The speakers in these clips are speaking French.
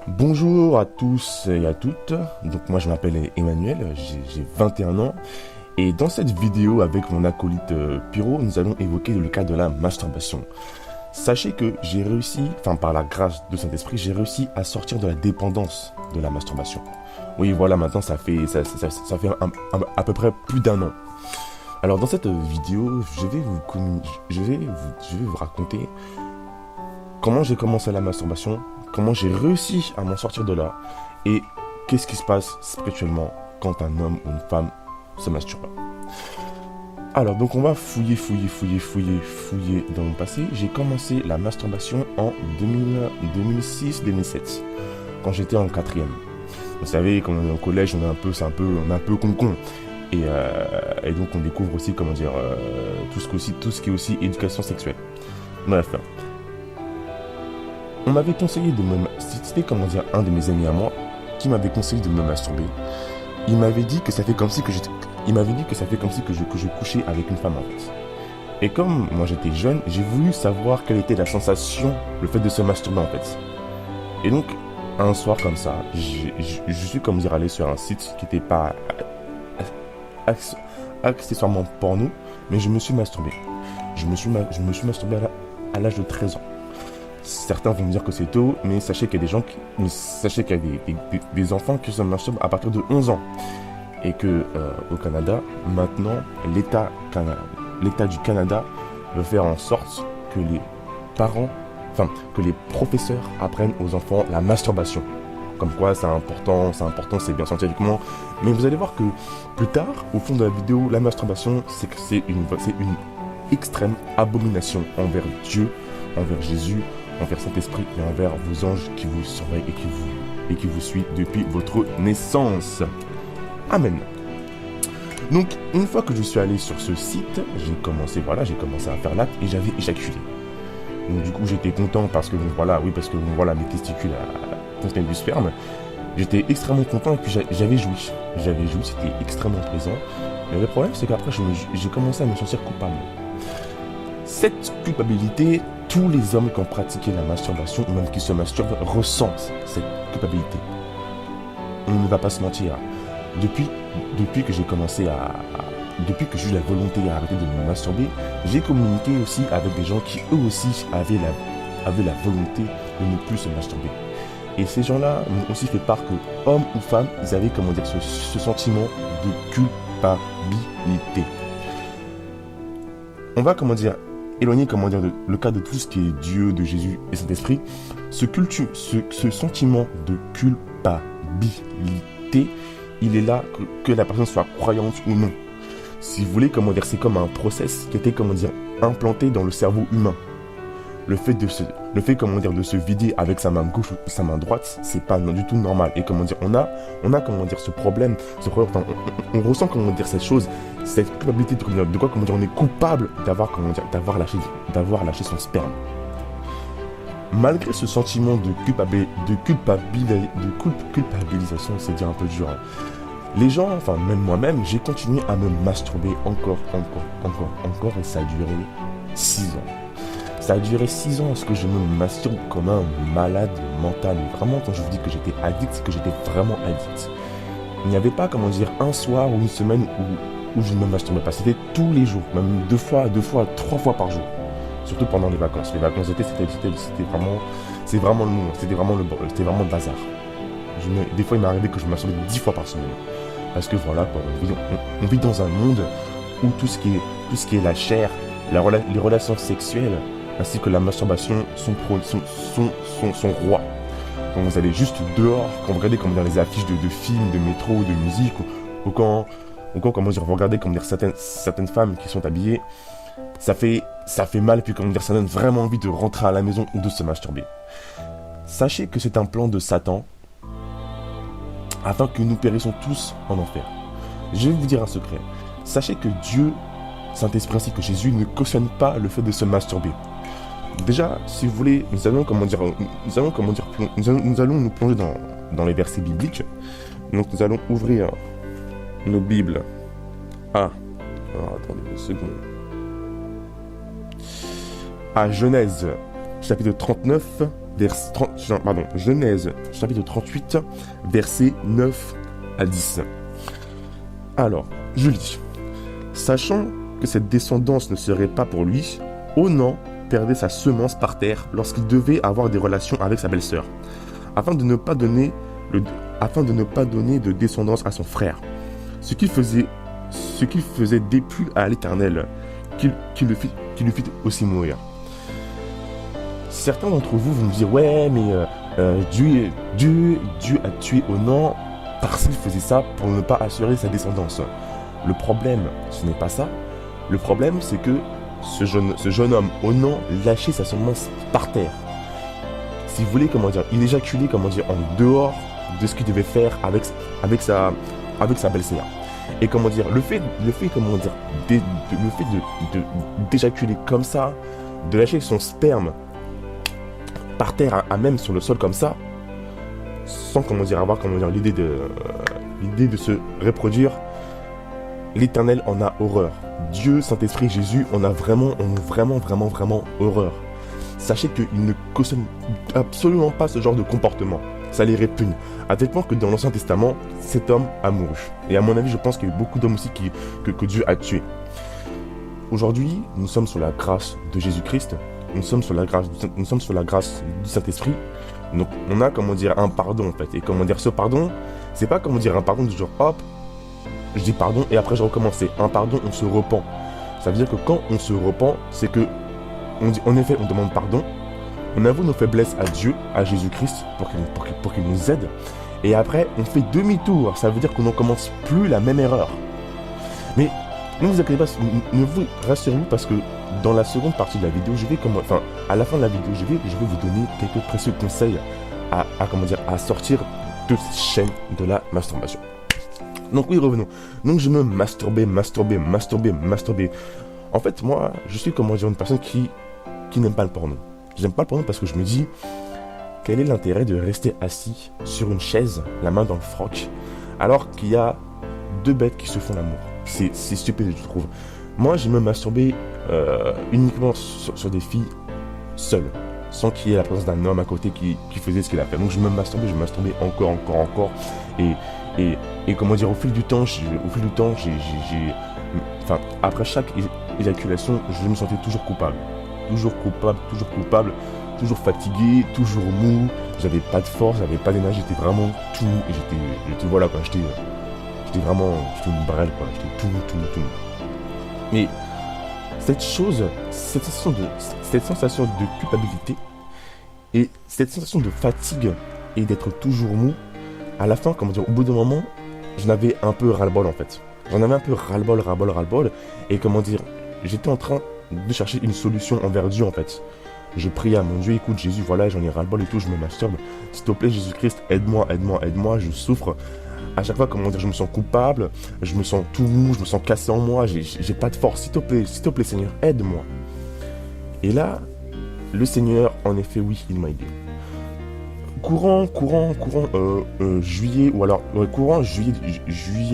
Bonjour à tous et à toutes, donc moi je m'appelle Emmanuel, j'ai 21 ans et dans cette vidéo avec mon acolyte Pyro, nous allons évoquer le cas de la masturbation. Sachez que j'ai réussi, par la grâce de Saint-Esprit, j'ai réussi à sortir de la dépendance de la masturbation. Oui voilà, maintenant ça fait à peu près plus d'un an. Alors dans cette vidéo, je vais vous raconter comment j'ai commencé la masturbation, comment j'ai réussi à m'en sortir de là, et qu'est-ce qui se passe spirituellement quand un homme ou une femme se masturbe. Alors, donc on va fouiller dans mon passé. J'ai commencé la masturbation en 2006-2007, quand j'étais en quatrième. Vous savez, quand on est au collège, on est un peu con-con. Et donc on découvre aussi, tout ce qui est aussi éducation sexuelle. Bref. On m'avait conseillé c'était un de mes amis à moi qui m'avait conseillé de me masturber. Il m'avait dit que ça fait comme si que je couchais avec une femme en fait. Et comme moi j'étais jeune, j'ai voulu savoir quelle était la sensation, le fait de se masturber en fait. Et donc un soir comme ça, je suis allé sur un site qui n'était pas accessoirement porno, mais je me suis masturbé. Je me suis masturbé à l'âge de 13 ans. Certains vont me dire que c'est tôt, mais sachez qu'il y a des enfants qui se masturbent à partir de 11 ans. Et que au Canada, maintenant, l'État du Canada veut faire en sorte que que les professeurs apprennent aux enfants la masturbation. Comme quoi c'est important, c'est bien scientifiquement. Mais vous allez voir que plus tard, au fond de la vidéo, la masturbation, c'est une extrême abomination envers Dieu, envers Jésus, envers Saint-Esprit et envers vos anges qui vous surveillent et qui vous suivent depuis votre naissance. Amen. Donc, une fois que je suis allé sur ce site, j'ai commencé à faire l'acte et j'avais éjaculé. Donc, du coup, j'étais content parce que mes testicules contenaient du sperme. J'étais extrêmement content et puis j'avais joui, c'était extrêmement plaisant. Mais le problème, c'est qu'après, j'ai commencé à me sentir coupable. Cette culpabilité, tous les hommes qui ont pratiqué la masturbation, ou même qui se masturbent, ressentent cette culpabilité. On ne va pas se mentir. Depuis que j'ai eu la volonté d'arrêter de me masturber, j'ai communiqué aussi avec des gens qui eux aussi avaient la volonté de ne plus se masturber. Et ces gens-là m'ont aussi fait part que, hommes ou femmes, ils avaient ce sentiment de culpabilité. On va éloigner le cas de tout ce qui est Dieu, de Jésus et Saint-Esprit. Ce sentiment de culpabilité, il est là que la personne soit croyante ou non. Si vous voulez, c'est comme un process qui était implanté dans le cerveau humain. Le fait de se vider avec sa main gauche ou sa main droite, c'est pas du tout normal. Et on a ce problème, on ressent cette chose, cette culpabilité de quoi on est coupable d'avoir lâché son sperme. Malgré ce sentiment de culpabilisation, c'est dire un peu dur. Hein. Les gens, même moi-même, j'ai continué à me masturber encore, et ça a duré 6 ans. Ça a duré 6 ans parce que je me masturbe comme un malade mental. Vraiment, quand je vous dis que j'étais addict, c'est que j'étais vraiment addict. Il n'y avait pas, un soir ou une semaine où je ne me masturbais pas. C'était tous les jours, même 2 fois, 3 fois par jour. Surtout pendant les vacances. Les vacances d'été, c'était vraiment le bazar. Des fois, il m'est arrivé que je me masturbais 10 fois par semaine. Parce que on vit dans un monde où tout ce qui est la chair, les relations sexuelles, ainsi que la masturbation sont rois. Quand vous allez juste dehors, quand vous regardez les affiches de films, de métro, de musique, ou quand vous regardez certaines femmes qui sont habillées, ça fait mal, et puis ça donne vraiment envie de rentrer à la maison ou de se masturber. Sachez que c'est un plan de Satan, afin que nous périssions tous en enfer. Je vais vous dire un secret. Sachez que Dieu, Saint-Esprit ainsi que Jésus ne cautionne pas le fait de se masturber. Déjà, si vous voulez, nous allons nous plonger dans les versets bibliques. Donc nous allons ouvrir nos Bibles à... Alors, attendez une seconde. À Genèse, chapitre 39, Genèse chapitre 38, versets 9 à 10. Alors, je lis. Sachant que cette descendance ne serait pas pour lui, Onan perdait sa semence par terre lorsqu'il devait avoir des relations avec sa belle-sœur, afin de ne pas donner de descendance à son frère. Ce qu'il faisait déplut à l'Éternel, qui le fit aussi mourir. Certains d'entre vous vont me dire, ouais, mais Dieu a tué Onan parce qu'il faisait ça pour ne pas assurer sa descendance. Le problème, ce n'est pas ça. Le problème, c'est que ce jeune homme, Onan, lâchait sa semence par terre. Si vous voulez, il éjaculait, en dehors de ce qu'il devait faire avec sa belle-sœur. Et le fait d'éjaculer comme ça, de lâcher son sperme par terre, à même sur le sol comme ça, sans avoir l'idée de se reproduire, l'Éternel en a horreur. Dieu, Saint-Esprit, Jésus, on a vraiment horreur. Sachez qu'il ne cautionne absolument pas ce genre de comportement. Ça les répugne. À tel point que dans l'Ancien Testament, cet homme a mouru. Et à mon avis, je pense qu'il y a eu beaucoup d'hommes aussi que Dieu a tués. Aujourd'hui, nous sommes sous la grâce de Jésus-Christ. Nous sommes sous la grâce du Saint-Esprit. Donc, on a, un pardon, en fait. Et ce pardon, c'est pas, un pardon du genre, hop, je dis pardon et après je recommence. C'est un pardon, on se repent. Ça veut dire que quand on se repent, c'est que, on demande pardon, on avoue nos faiblesses à Dieu, à Jésus-Christ, pour qu'il nous aide. Et après, on fait demi-tour. Ça veut dire qu'on ne commence plus la même erreur. Mais ne vous inquiétez pas, ne vous rassurez-vous parce que dans la seconde partie de la vidéo, à la fin de la vidéo, je vais vous donner quelques précieux conseils à sortir de cette chaîne de la masturbation. Donc oui, revenons. Donc je me masturbais. En fait, moi, je suis une personne qui n'aime pas le porno. J'aime pas le porno parce que je me dis, quel est l'intérêt de rester assis sur une chaise, la main dans le froc, alors qu'il y a deux bêtes qui se font l'amour. C'est stupide, je trouve. Moi, je me masturbais uniquement sur des filles seules, sans qu'il y ait la présence d'un homme à côté qui faisait ce qu'il a fait. Donc je me masturbais encore. Et au fil du temps, après chaque éjaculation, je me sentais toujours coupable. Toujours fatigué, toujours mou, j'avais pas de force, j'avais pas d'énergie, j'étais vraiment tout mou et j'étais une brêle, quoi, j'étais tout. Mais cette sensation de culpabilité et cette sensation de fatigue et d'être toujours mou, à la fin, au bout d'un moment, j'en avais un peu ras-le-bol en fait. J'en avais un peu ras-le-bol et j'étais en train de chercher une solution envers Dieu en fait. Je priais à mon Dieu, écoute Jésus, voilà, j'en ai ras-le-bol et tout, je me masturbe. S'il te plaît Jésus-Christ, aide-moi, je souffre. À chaque fois, je me sens coupable, je me sens tout mou, je me sens cassé en moi, j'ai pas de force. S'il te plaît Seigneur, aide-moi. Et là, le Seigneur, en effet, oui, il m'a aidé. Courant juillet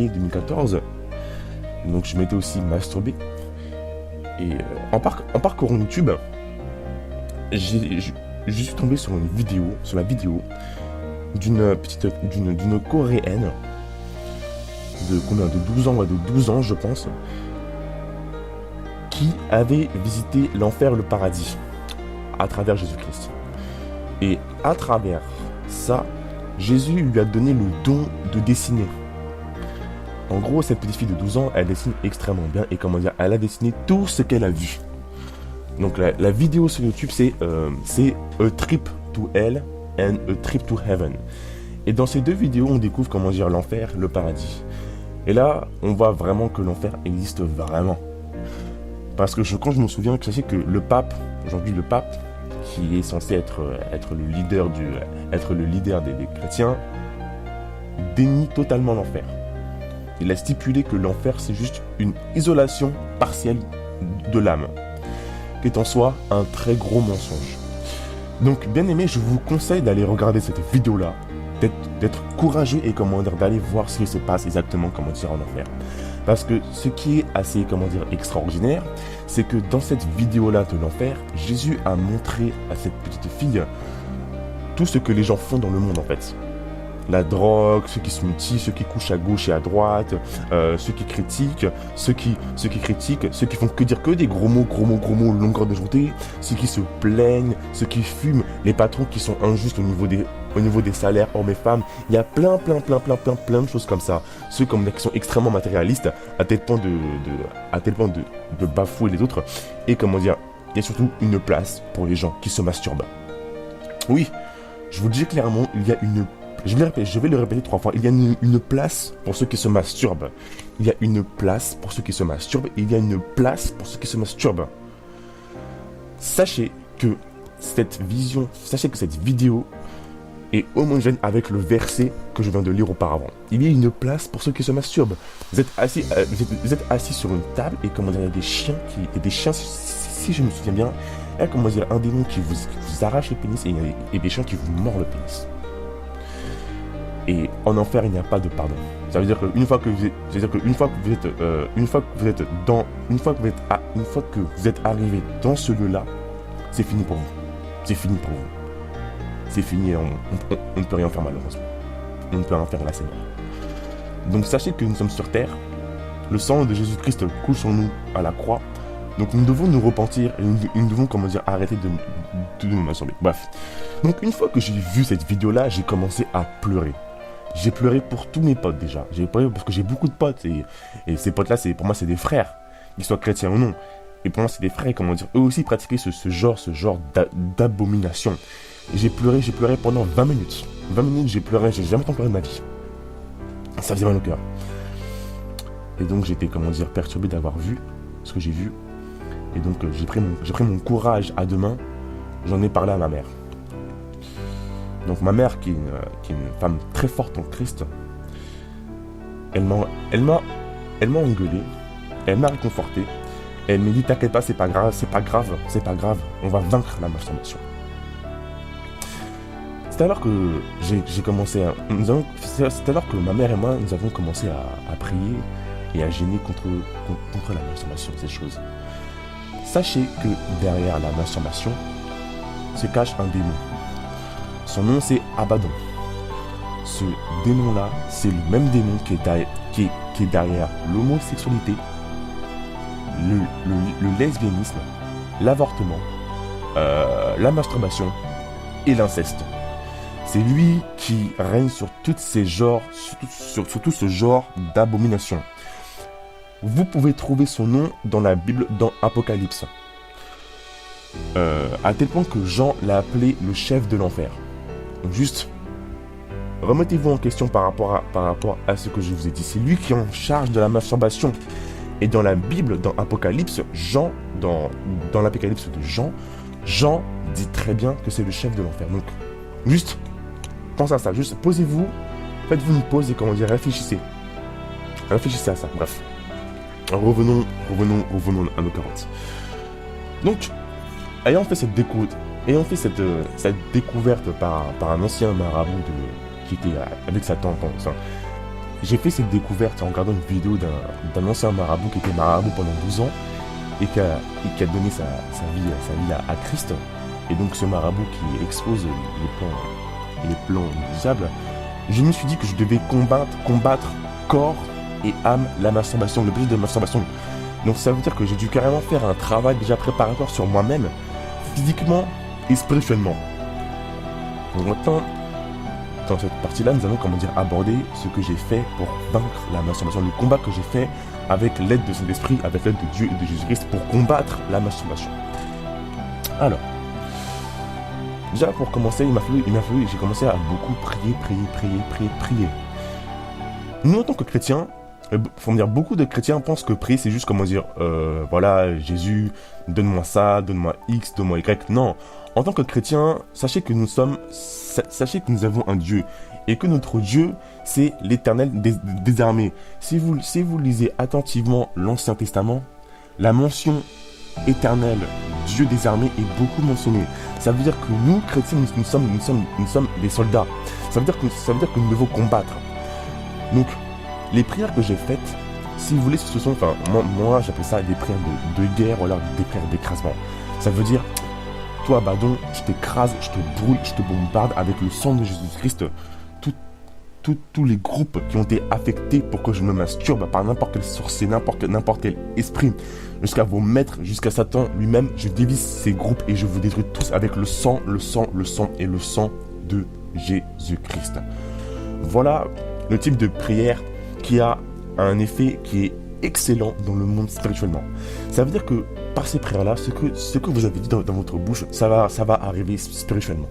2014, donc je m'étais aussi masturbé. Et en parcourant YouTube, je suis tombé sur la vidéo d'une Coréenne de 12 ans je pense, qui avait visité l'enfer, le paradis à travers Jésus-Christ. Et à travers ça, Jésus lui a donné le don de dessiner. En gros, cette petite fille de 12 ans, elle dessine extrêmement bien et elle a dessiné tout ce qu'elle a vu. Donc la vidéo sur YouTube, c'est A Trip to Hell and A Trip to Heaven. Et dans ces deux vidéos, on découvre l'enfer, le paradis. Et là, on voit vraiment que l'enfer existe vraiment. Parce que quand je me souviens, sachez que le pape, qui est censé être le leader des chrétiens, dénie totalement l'enfer. Il a stipulé que l'enfer, c'est juste une isolation partielle de l'âme, qui est en soi un très gros mensonge. Donc, bien aimé, je vous conseille d'aller regarder cette vidéo-là, d'être courageux et d'aller voir ce qui se passe exactement en enfer. Parce que ce qui est assez extraordinaire, c'est que dans cette vidéo-là de l'enfer, Jésus a montré à cette petite fille tout ce que les gens font dans le monde en fait. La drogue, ceux qui se mutillent, ceux qui couchent à gauche et à droite, ceux qui critiquent, ceux qui font que dire que des gros mots, longueur de journée, ceux qui se plaignent, ceux qui fument, les patrons qui sont injustes au niveau des salaires hommes et femmes. Il y a plein de choses comme ça. Ceux qui sont extrêmement matérialistes à tel point de bafouer les autres. Et comment dire, il y a surtout une place pour les gens qui se masturbent. Oui, je vous le dis clairement, il y a une... Je vais le répéter 3 fois. Il y a une place pour ceux qui se masturbent. Il y a une place pour ceux qui se masturbent. Il y a une place pour ceux qui se masturbent. Sachez que cette vidéo est homogène avec le verset que je viens de lire auparavant. Il y a une place pour ceux qui se masturbent. Vous êtes assis sur une table et comment dire, il y a des chiens, si je me souviens bien, il y a comment dire, un démon qui vous arrache le pénis et il y a des chiens qui vous mordent le pénis. Et en enfer, il n'y a pas de pardon. Ça veut dire qu'une fois que vous êtes arrivé dans ce lieu-là, c'est fini pour vous. C'est fini pour vous. C'est fini, on ne peut rien faire malheureusement. On ne peut rien faire là, Seigneur. Donc sachez que nous sommes sur terre. Le sang de Jésus-Christ coule sur nous à la croix. Donc nous devons nous repentir et nous devons, comment dire, arrêter de nous masturber. Bref. Donc une fois que j'ai vu cette vidéo-là, j'ai commencé à pleurer. J'ai pleuré pour tous mes potes déjà. J'ai pleuré parce que j'ai beaucoup de potes. Et ces potes-là, pour moi, c'est des frères. Qu'ils soient chrétiens ou non. Et pour moi, c'est des frères, comment dire. Eux aussi pratiquaient ce genre d'abomination. Et j'ai pleuré pendant 20 minutes. 20 minutes, j'ai pleuré. J'ai jamais tant pleuré de ma vie. Ça faisait mal au cœur. Et donc, j'étais, comment dire, perturbé d'avoir vu ce que j'ai vu. Et donc, j'ai pris mon courage à deux mains. J'en ai parlé à ma mère. Donc ma mère, qui est une femme très forte en Christ, elle m'a engueulé, elle m'a réconforté, et elle m'a dit t'inquiète pas, c'est pas grave, on va vaincre la masturbation. C'est alors que c'est alors que ma mère et moi, nous avons commencé à prier et à gêner contre la masturbation, ces choses. Sachez que derrière la masturbation se cache un démon. Son nom, c'est Abaddon. Ce démon-là, c'est le même démon qui est derrière l'homosexualité, le lesbianisme, l'avortement, la masturbation et l'inceste. C'est lui qui règne sur tout ce genre d'abomination. Vous pouvez trouver son nom dans la Bible, dans Apocalypse. À tel point que Jean l'a appelé le chef de l'enfer. Donc juste, remettez-vous en question par rapport à ce que je vous ai dit. C'est lui qui est en charge de la masturbation. Et dans la Bible, dans Apocalypse, dans l'Apocalypse de Jean dit très bien que c'est le chef de l'enfer. Donc, juste, pensez à ça. Juste, posez-vous, faites-vous une pause et comment dire, réfléchissez. Réfléchissez à ça. Bref. Revenons à nos 40. Donc, ayant fait cette découverte par un ancien marabout qui était avec sa tante. J'ai fait cette découverte en regardant une vidéo d'un ancien marabout qui était marabout pendant 12 ans et qui a donné sa vie à Christ. Et donc ce marabout qui expose les plans du diable, je me suis dit que je devais combattre corps et âme la masturbation, le plaisir de la masturbation. Donc ça veut dire que j'ai dû carrément faire un travail déjà préparatoire sur moi-même, physiquement et spirituellement. Donc maintenant, dans cette partie-là, nous allons, aborder ce que j'ai fait pour vaincre la masturbation, le combat que j'ai fait avec l'aide de Saint-Esprit, avec l'aide de Dieu et de Jésus-Christ pour combattre la masturbation. Alors, déjà pour commencer, j'ai commencé à beaucoup prier. Nous, en tant que chrétiens, beaucoup de chrétiens pensent que prier, c'est juste voilà, Jésus, donne-moi ça, donne-moi X, donne-moi Y. Non, en tant que chrétien, sachez que nous avons un Dieu et que notre Dieu, c'est l'Éternel des armées. Si vous lisez attentivement l'Ancien Testament, la mention éternelle, Dieu des armées, est beaucoup mentionnée. Ça veut dire que nous, chrétiens, nous sommes des soldats. Ça veut dire que nous devons combattre. Donc, les prières que j'ai faites, si vous voulez, ce sont, moi j'appelle ça des prières de guerre ou alors des prières d'écrasement. Ça veut dire toi, Abaddon, je t'écrase, je te brûle, je te bombarde avec le sang de Jésus-Christ. Tous les groupes qui ont été affectés pour que je me masturbe par n'importe quel sorcier, n'importe quel esprit, jusqu'à vos maîtres, jusqu'à Satan lui-même, je dévisse ces groupes et je vous détruis tous avec le sang et le sang de Jésus-Christ. Voilà le type de prière qui a un effet qui est excellent dans le monde spirituellement. Ça veut dire que par ces prières-là, ce que vous avez dit dans votre bouche, ça va arriver spirituellement.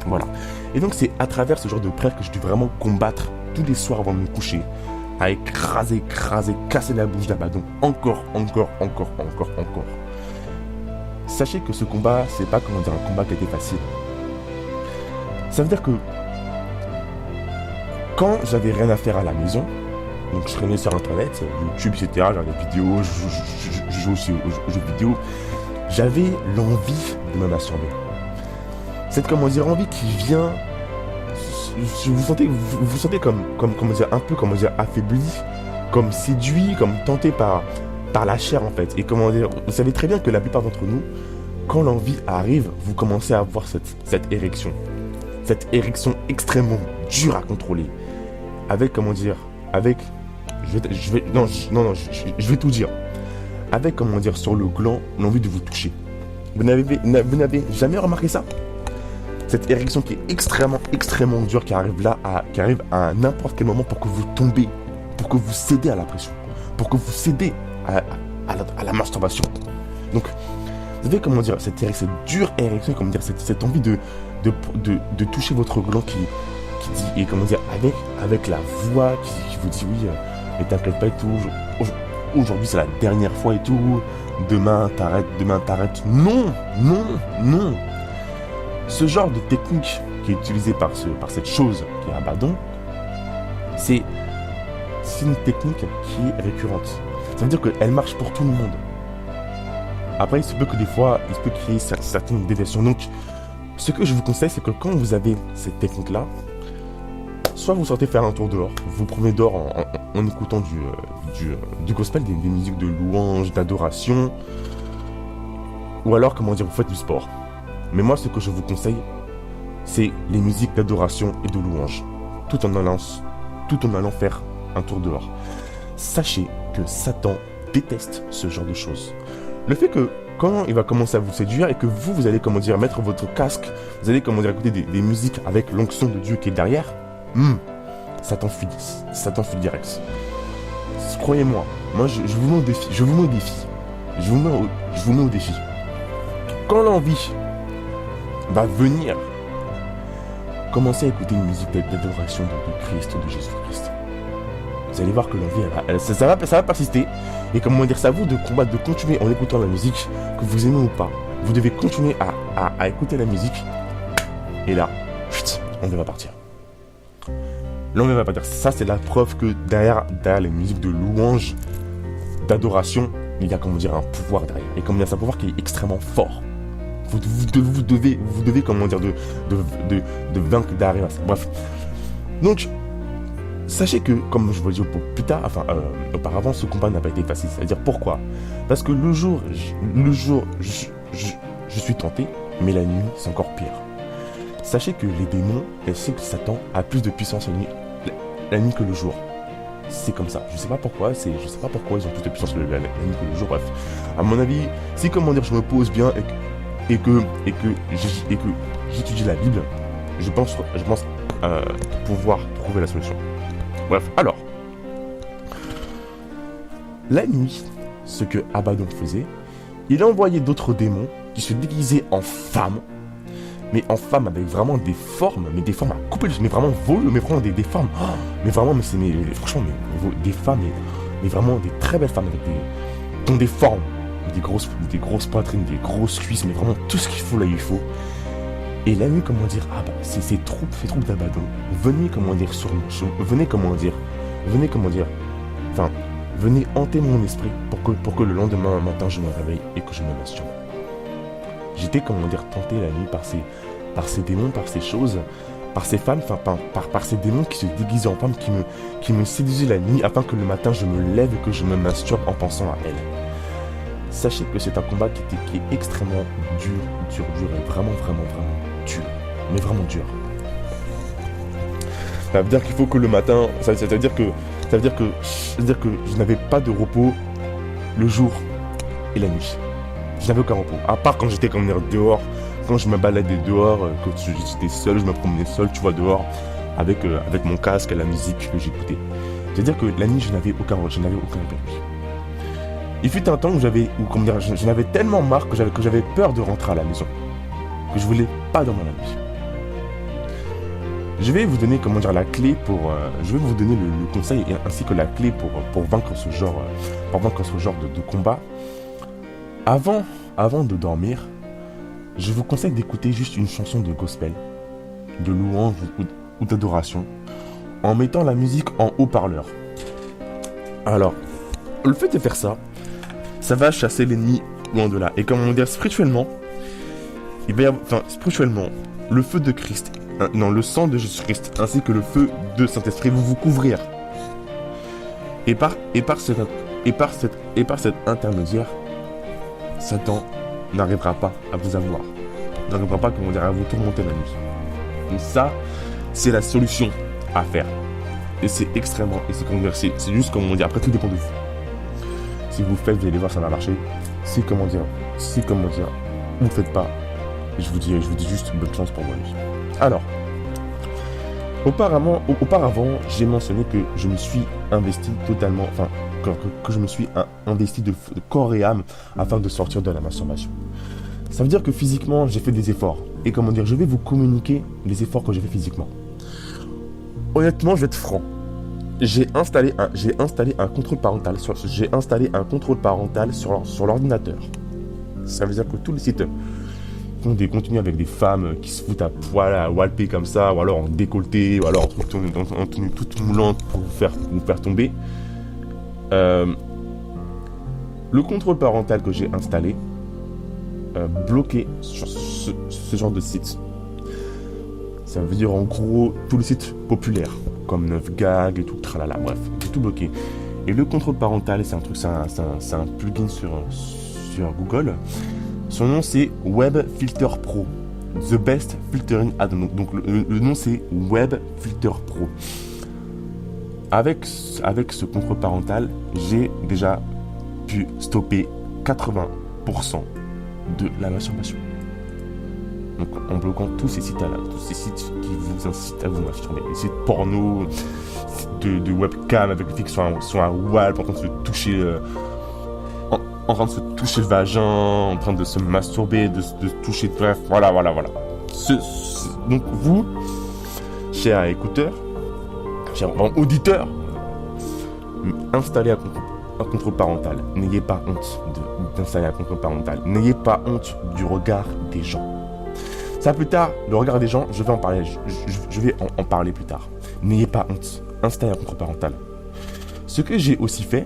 Voilà. Et donc c'est à travers ce genre de prière que je dois vraiment combattre tous les soirs avant de me coucher, à écraser, casser la bouche d'Abaddon, encore. Sachez que ce combat, c'est pas un combat qui a été facile. Ça veut dire que quand j'avais rien à faire à la maison, donc je traînais sur internet, YouTube, etc., genre des vidéos, je joue aussi aux jeux vidéo, j'avais l'envie de me masturber. Cette envie qui vient, vous sentez comme un peu affaibli, comme séduit, comme tenté par la chair en fait. Et vous savez très bien que la plupart d'entre nous, quand l'envie arrive, vous commencez à avoir cette érection extrêmement dure à contrôler, avec je vais tout dire, avec sur le gland l'envie de vous toucher. Vous n'avez jamais remarqué ça? Cette érection qui est extrêmement dure, qui arrive à n'importe quel moment pour que vous tombez, pour que vous cédez à la pression, pour que vous cédez à la masturbation. Donc, vous savez cette dure érection, cette envie de toucher votre gland qui dit, et avec la voix qui vous dit oui, mais t'inquiète pas et tout, aujourd'hui c'est la dernière fois et tout, demain t'arrêtes. Non. Ce genre de technique qui est utilisée par cette chose qui est Abaddon, c'est une technique qui est récurrente. Ça veut dire qu'elle marche pour tout le monde. Après, il se peut que des fois, il peut créer certaines déviations. Donc, ce que je vous conseille, c'est que quand vous avez cette technique-là, soit vous sortez faire un tour dehors, vous promenez dehors en écoutant du gospel, des musiques de louange, d'adoration, ou alors, vous faites du sport. Mais moi, ce que je vous conseille, c'est les musiques d'adoration et de louange, tout en allant faire un tour dehors. Sachez que Satan déteste ce genre de choses. Le fait que quand il va commencer à vous séduire et que vous allez mettre votre casque, vous allez écouter des musiques avec l'onction de Dieu qui est derrière, Satan fuit direct. Croyez-moi, moi je vous mets au défi, je vous mets au défi. Quand l'envie va venir, commencez à écouter une musique d'adoration de Christ, de Jésus-Christ. Vous allez voir que l'envie, ça va persister. Et c'est à vous de combattre, de continuer en écoutant la musique, que vous aimez ou pas. Vous devez continuer à écouter la musique. Et là, l'envie va partir. L'envie va partir. Ça, c'est la preuve que derrière les musiques de louange, d'adoration, il y a un pouvoir derrière. Et c'est un pouvoir qui est extrêmement fort. Vous devez de vaincre derrière ça. Bref. Donc, sachez que, comme je vous l'ai dit plus tard, auparavant, ce combat n'a pas été facile. C'est-à-dire pourquoi? Parce que le jour, je suis tenté, mais la nuit, c'est encore pire. Sachez que les démons, et c'est que Satan a plus de puissance la nuit que le jour. C'est comme ça. Je sais pas pourquoi ils ont plus de puissance la nuit que le jour. Bref. À mon avis, si je me pose bien et que j'étudie la Bible, je pense pouvoir trouver la solution. Bref, alors, la nuit, ce que Abaddon faisait, il envoyait d'autres démons qui se déguisaient en femmes, mais en femmes avec vraiment des formes à couper, mais vraiment volumes, mais vraiment des formes, franchement, des femmes, mais vraiment des très belles femmes qui ont des formes, des grosses poitrines, des grosses cuisses, mais vraiment tout ce qu'il faut là, il faut. Et la nuit, ces troupes d'Abaddon venaient, venez hanter mon esprit pour que le lendemain matin je me réveille et que je me masturbe. J'étais tenté la nuit par ces démons, par ces choses, par ces femmes, par ces démons qui se déguisaient en femmes, qui me séduisaient la nuit afin que le matin je me lève et que je me masturbe en pensant à elles. sachez que c'est un combat qui est extrêmement dur et vraiment dur. Mais vraiment dur. Ça veut dire qu'il faut que le matin, ça veut dire que je n'avais pas de repos le jour et la nuit. Je n'avais aucun repos. À part quand j'étais dehors, quand je me baladais dehors, que j'étais seul, je me promenais seul, tu vois, dehors, avec mon casque et la musique que j'écoutais. C'est-à-dire que la nuit, je n'avais aucun repos. Il fut un temps où j'en avais tellement marre que j'avais peur de rentrer à la maison. Que je voulais pas dormir la nuit. Je vais vous donner, la clé pour... je vais vous donner le conseil ainsi que la clé pour vaincre ce genre de combat. Avant de dormir, je vous conseille d'écouter juste une chanson de gospel, de louange ou d'adoration, en mettant la musique en haut-parleur. Alors, le fait de faire ça, ça va chasser l'ennemi loin de là. Et spirituellement, le feu de Christ, le sang de Jésus-Christ, ainsi que le feu de Saint-Esprit vont vous couvrir. Et par cet intermédiaire, Satan n'arrivera pas à vous avoir. N'arrivera pas, à vous tourmenter la nuit. Et ça, c'est la solution à faire. Et c'est extrêmement, c'est juste, après tout dépend de vous. Si vous faites, vous allez voir, ça va marcher. Si, vous ne faites pas, je vous dis juste bonne chance pour vous. Alors, auparavant, j'ai mentionné que je me suis investi totalement, que je me suis investi de corps et âme afin de sortir de la masturbation. Ça veut dire que physiquement, j'ai fait des efforts. Et je vais vous communiquer les efforts que j'ai fait physiquement. Honnêtement, je vais être franc. J'ai installé un contrôle parental sur l'ordinateur. Ça veut dire que tous les sites qui ont des contenus avec des femmes qui se foutent à poil, à walper comme ça, ou alors en décolleté, ou alors en tenue toute moulante pour vous faire tomber. Le contrôle parental que j'ai installé bloqué sur ce genre de site. Ça veut dire en gros tous les sites populaires comme 9gag et tout, tralala, bref, j'ai tout bloqué. Et le contrôle parental, c'est un plugin sur Google. Son nom c'est Web Filter Pro, The Best Filtering Add-on. Donc le nom c'est Web Filter Pro. Avec ce contrôle parental, j'ai déjà pu stopper 80% de la masturbation. Donc en bloquant tous ces sites-là, tous ces sites qui vous incitent à vous masturber, les sites porno, de webcam avec des filles qui sont à walp, en train de se toucher, en train de se toucher le vagin, en train de se masturber, de toucher, bref, voilà. Donc vous, chers écouteurs, chers auditeurs, installez un contrôle parental. N'ayez pas honte d'installer un contrôle parental. N'ayez pas honte du regard des gens. Ça plus tard, le regard des gens, je vais en parler. Je vais en parler plus tard. N'ayez pas honte. Installez un contrôle parental. Ce que j'ai aussi fait,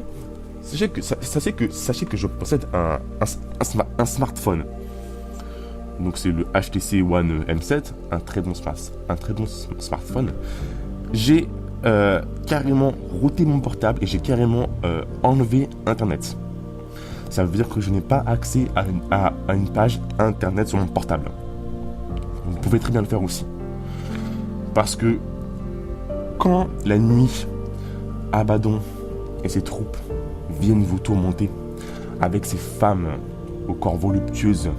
sachez que je possède un smartphone. Donc c'est le HTC One M7, un très bon smartphone. J'ai carrément routé mon portable et j'ai carrément enlevé Internet. Ça veut dire que je n'ai pas accès à une page Internet sur mon portable. Vous pouvez très bien le faire aussi. Parce que quand la nuit, Abaddon et ses troupes viennent vous tourmenter avec ces femmes au corps voluptueuses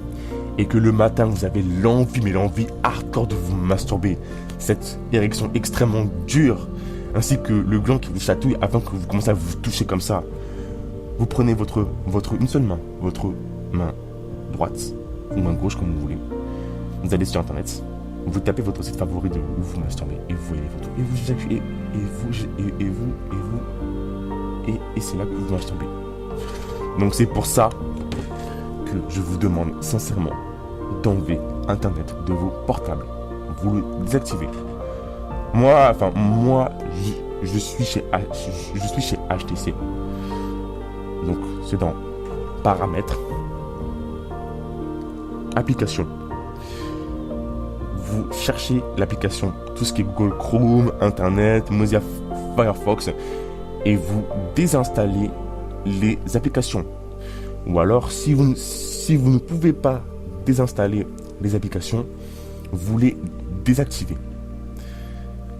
et que le matin vous avez l'envie hardcore de vous masturber, cette érection extrêmement dure, ainsi que le gland qui vous chatouille avant que vous commencez à vous toucher comme ça, vous prenez une seule main, votre main droite ou main gauche comme vous voulez, vous allez sur internet, vous tapez votre site favori de où vous masturbez et vous voyez les photos et vous éjaculez et c'est là que vous masturbez. Donc c'est pour ça que je vous demande sincèrement d'enlever internet de vos portables. Vous le désactivez. Moi, je suis chez HTC. Donc c'est dans paramètres, application. Vous cherchez l'application, tout ce qui est Google Chrome, Internet, Mozilla Firefox, et vous désinstallez les applications. Ou alors, si vous ne pouvez pas désinstaller les applications, vous les désactivez.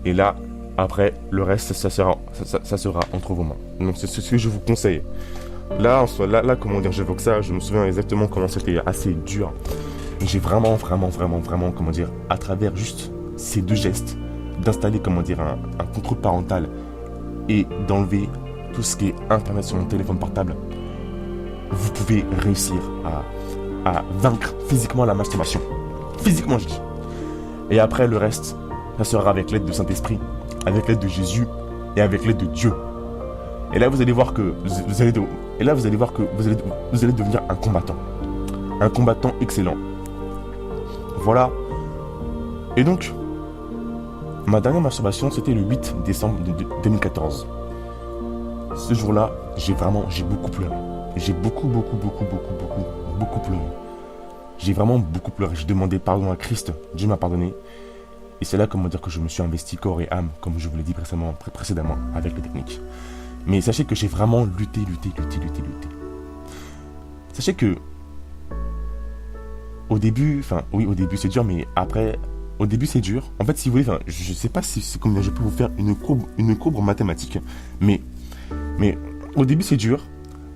Et là, après, le reste, ça sera entre vos mains. Donc, c'est ce que je vous conseille. Là, comment dire, j'évoque ça, je me souviens exactement comment c'était assez dur. J'ai vraiment, comment dire, à travers juste ces 2 gestes, d'installer, comment dire, un contrôle parental et d'enlever tout ce qui est Internet sur mon téléphone portable, vous pouvez réussir à vaincre physiquement la masturbation. Physiquement, je dis. Et après, le reste, ça sera avec l'aide du Saint-Esprit, avec l'aide de Jésus et avec l'aide de Dieu. Et là, vous allez voir que vous allez devenir un combattant. Un combattant excellent. Voilà. Et donc, ma dernière masturbation, c'était le 8 décembre 2014. Ce jour-là, j'ai beaucoup pleuré. J'ai beaucoup pleuré. J'ai vraiment beaucoup pleuré. J'ai demandé pardon à Christ. Dieu m'a pardonné. Et c'est là, comment dire, que je me suis investi corps et âme, comme je vous l'ai dit précédemment, avec les techniques. Mais sachez que j'ai vraiment lutté. Sachez que au début c'est dur, mais après, au début c'est dur. En fait, si vous voulez, je sais pas si c'est combien je peux vous faire une courbe mathématique, mais au début c'est dur,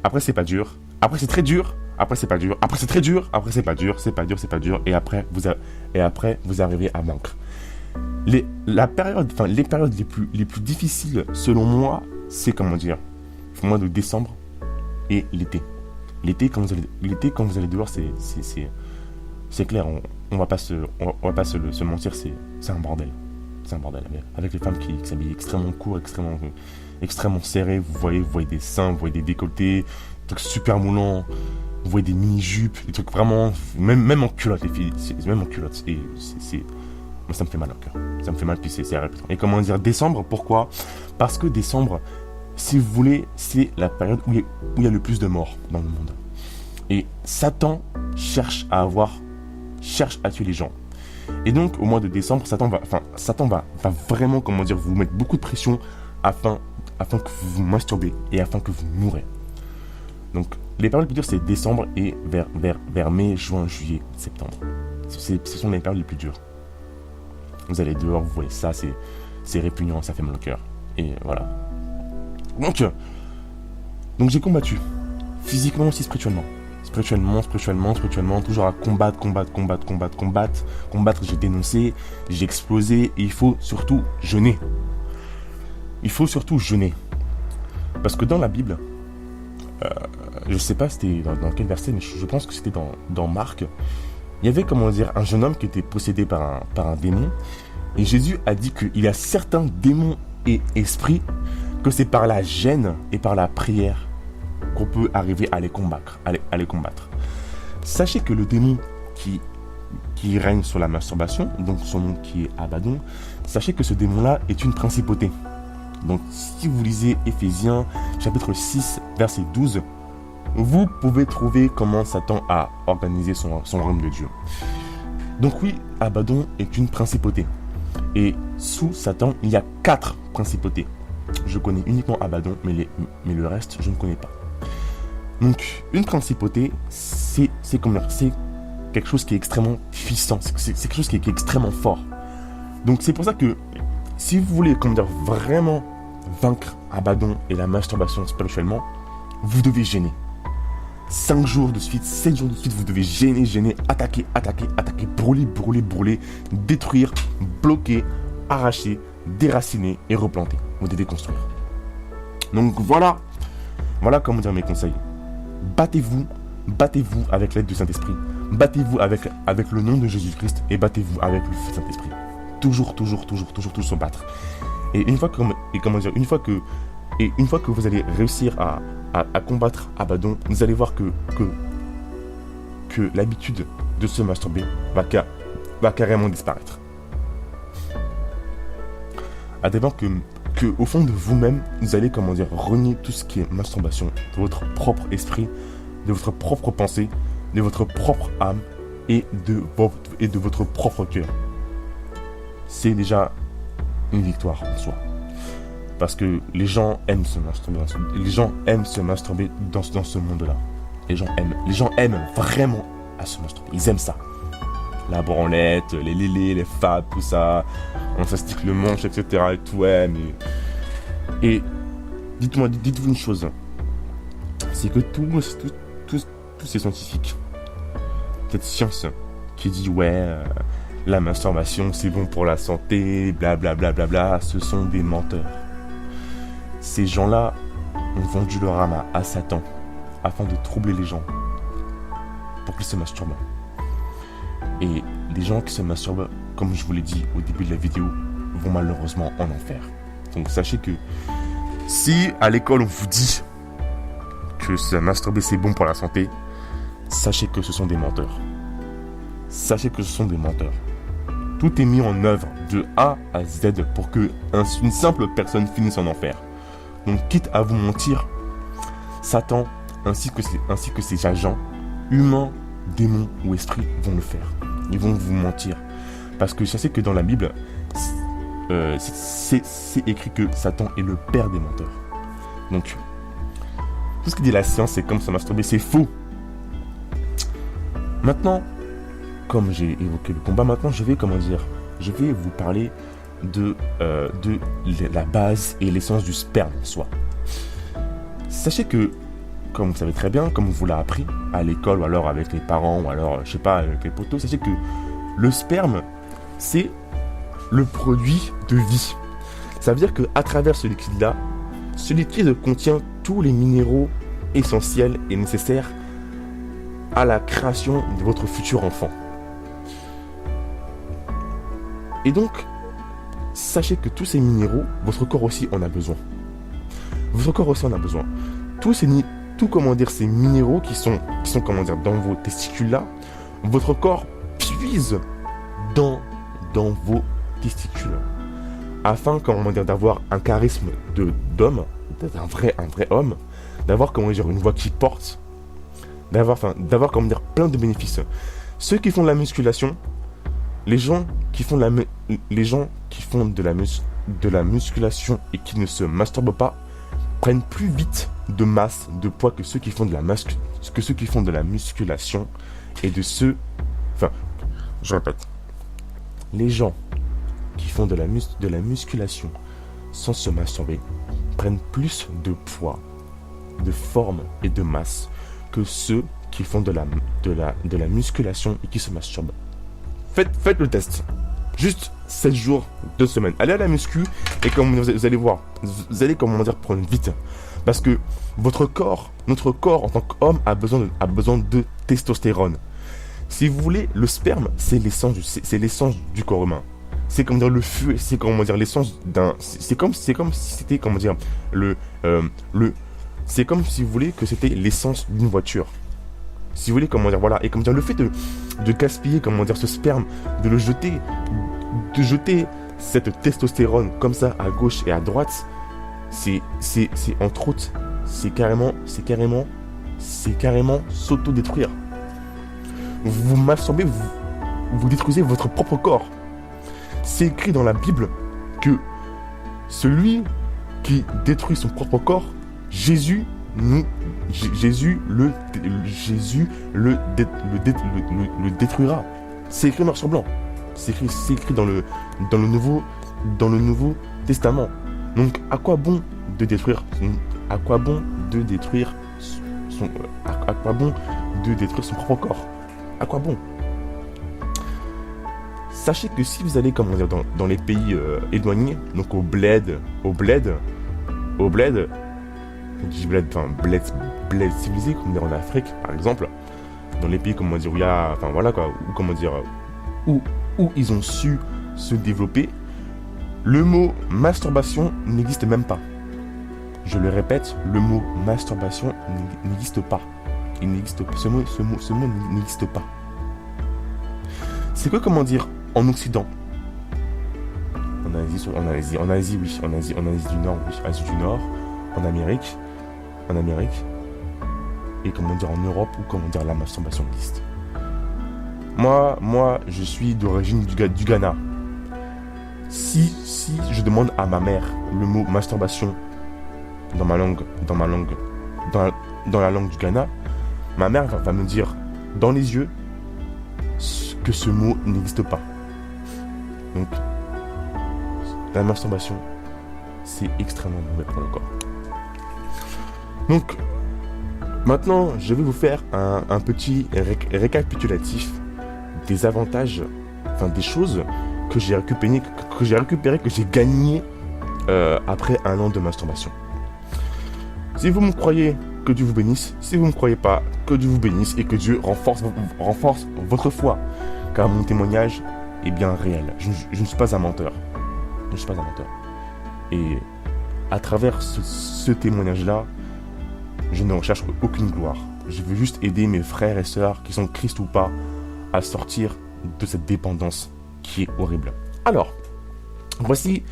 après c'est pas dur, après c'est très dur, après c'est pas dur, après c'est très dur, après c'est pas dur, et après vous arrivez à vaincre. Les périodes les plus difficiles selon moi, c'est comment dire, le mois de décembre et l'été. L'été, quand vous allez dehors, c'est clair, on va pas se mentir, c'est un bordel. C'est un bordel. Avec les femmes qui s'habillent extrêmement court, extrêmement serré, vous voyez des seins, vous voyez des décolletés, des trucs super moulants, vous voyez des mini-jupes, des trucs vraiment, même en culotte, les filles, même en culotte, et moi, ça me fait mal au cœur. Ça me fait mal, puis c'est répétant. Et comment dire, décembre, pourquoi ? Parce que décembre, si vous voulez, c'est la période où il y a le plus de morts dans le monde. Et Satan cherche à tuer les gens. Et donc, au mois de décembre, Satan va vraiment, comment dire, vous mettre beaucoup de pression afin que vous vous masturbez et afin que vous mourrez. Donc, les périodes les plus dures, c'est décembre et vers mai, juin, juillet, septembre. Ce sont les périodes les plus dures. Vous allez dehors, vous voyez ça, c'est répugnant, ça fait mal au cœur. Et voilà. Donc j'ai combattu. Physiquement aussi, spirituellement. Spirituellement, toujours à combattre, j'ai dénoncé, j'ai explosé, et il faut surtout jeûner. Parce que dans la Bible, je sais pas c'était dans quel verset, mais je pense que c'était dans Marc, il y avait, comment dire, un jeune homme qui était possédé par un démon, et Jésus a dit qu'il y a certains démons et esprits que c'est par la gêne et par la prière qu'on peut arriver à les combattre. Sachez que le démon qui règne sur la masturbation, donc son nom qui est Abaddon, sachez que ce démon-là est une principauté. Donc si vous lisez Éphésiens chapitre 6 verset 12, vous pouvez trouver comment Satan a organisé son royaume de Dieu. Donc oui, Abaddon est une principauté. Et sous Satan, il y a 4 principautés. Je connais uniquement Abaddon, mais le reste, je ne connais pas. Donc, une principauté, c'est quelque chose qui est extrêmement puissant. C'est quelque chose qui est extrêmement fort. Donc, c'est pour ça que, si vous voulez, comment dire, vraiment vaincre Abaddon et la masturbation spirituellement, vous devez gêner. 5 jours de suite, 7 jours de suite, vous devez gêner, attaquer, brûler, détruire, bloquer, arracher, déraciner et replanter. Vous devez construire. Donc voilà comment dire mes conseils. Battez-vous avec l'aide du Saint-Esprit. Battez-vous avec le nom de Jésus-Christ et battez-vous avec le Saint-Esprit. Toujours se battre. Et une fois que vous allez réussir à combattre Abaddon, vous allez voir que l'habitude de se masturber va carrément disparaître. À tel point que au fond de vous-même, vous allez, comment dire, renier tout ce qui est masturbation de votre propre esprit, de votre propre pensée, de votre propre âme et de votre propre cœur. C'est déjà une victoire en soi. Parce que les gens aiment se masturber. Les gens aiment se masturber dans ce monde-là. Les gens aiment vraiment à se masturber. Ils aiment ça. La branlette, les lélés, les fades, tout ça. On s'astique le manche, etc. Et tout, ouais, mais... Et dites-vous une chose. C'est que tous ces scientifiques, cette science qui dit, ouais, la masturbation, c'est bon pour la santé, blablabla, bla, bla, bla, ce sont des menteurs. Ces gens-là ont vendu leur âme à Satan afin de troubler les gens pour qu'ils se masturbent. Et les gens qui se masturbent, comme je vous l'ai dit au début de la vidéo, vont malheureusement en enfer. Donc sachez que si à l'école on vous dit que se masturber c'est bon pour la santé, sachez que ce sont des menteurs. Sachez que ce sont des menteurs. Tout est mis en œuvre de A à Z pour que une simple personne finisse en enfer. Donc quitte à vous mentir, Satan ainsi que ses agents, humains, démons ou esprits, vont le faire. Ils vont vous mentir. Parce que sachez que dans la Bible, c'est écrit que Satan est le père des menteurs. Donc, tout ce que dit la science, c'est comme se masturber, c'est faux. Maintenant, comme j'ai évoqué le combat, maintenant je vais vous parler de la base et l'essence du sperme en soi. Sachez que, comme vous savez très bien, comme on vous l'a appris à l'école ou alors avec les parents ou alors, je sais pas, avec les potos, sachez que le sperme, c'est le produit de vie. Ça veut dire qu'à travers ce liquide-là, ce liquide contient tous les minéraux essentiels et nécessaires à la création de votre futur enfant. Et donc, sachez que tous ces minéraux, votre corps aussi en a besoin. Votre corps aussi en a besoin. Ces minéraux qui sont dans vos testicules là, votre corps puise dans vos testicules afin d'avoir un charisme d'homme, d'être un vrai homme, d'avoir une voix qui porte, d'avoir plein de bénéfices. Ceux qui font de la musculation, les gens qui font de la musculation et qui ne se masturbent pas prennent plus vite de masse, de poids que ceux qui font de la musculation et je répète, les gens qui font de la musculation sans se masturber prennent plus de poids, de forme et de masse que ceux qui font de la musculation et qui se masturbent. Faites le test. Juste 7 jours, 2 semaines. Allez à la muscu et comme vous allez voir, vous allez prendre vite. Parce que notre corps en tant qu'homme a besoin de testostérone. Si vous voulez, le sperme, c'est l'essence du corps humain. C'est le feu, c'est l'essence d'un. C'est comme si c'était c'est comme si vous voulez que c'était l'essence d'une voiture. Si vous voulez, voilà. Et le fait de gaspiller, ce sperme, de jeter cette testostérone comme ça à gauche et à droite, c'est entre autres, c'est carrément s'auto-détruire. Vous masturbez, vous détruisez votre propre corps. C'est écrit dans la Bible que celui qui détruit son propre corps, Jésus le détruira. C'est écrit noir sur blanc. C'est écrit dans le Nouveau Testament. Donc à quoi bon de détruire son propre corps? À quoi bon? Sachez que si vous allez dans les pays éloignés, donc au bled civilisé, comme dire en Afrique par exemple, dans les pays où il y a, où ils ont su se développer, le mot masturbation n'existe même pas. Je le répète, le mot masturbation n'existe pas. Il n'existe pas. Ce mot n'existe pas. C'est quoi en Occident? En Asie du Nord, en Amérique, et en Europe où la masturbation existe. Moi, je suis d'origine du Ghana. Si je demande à ma mère le mot masturbation dans la langue du Ghana, ma mère va me dire dans les yeux que ce mot n'existe pas. Donc, la masturbation, c'est extrêmement mauvais pour le corps. Donc, maintenant, je vais vous faire un petit récapitulatif des avantages, enfin des choses que j'ai récupérées, que j'ai gagnées après un an de masturbation. Si vous me croyez, que Dieu vous bénisse. Si vous ne me croyez pas, que Dieu vous bénisse et que Dieu renforce votre foi. Car mon témoignage est bien réel. Je ne suis pas un menteur. Je ne suis pas un menteur. Et à travers ce témoignage-là, je ne recherche aucune gloire. Je veux juste aider mes frères et sœurs, qui sont Christ ou pas, à sortir de cette dépendance qui est horrible. Alors, voici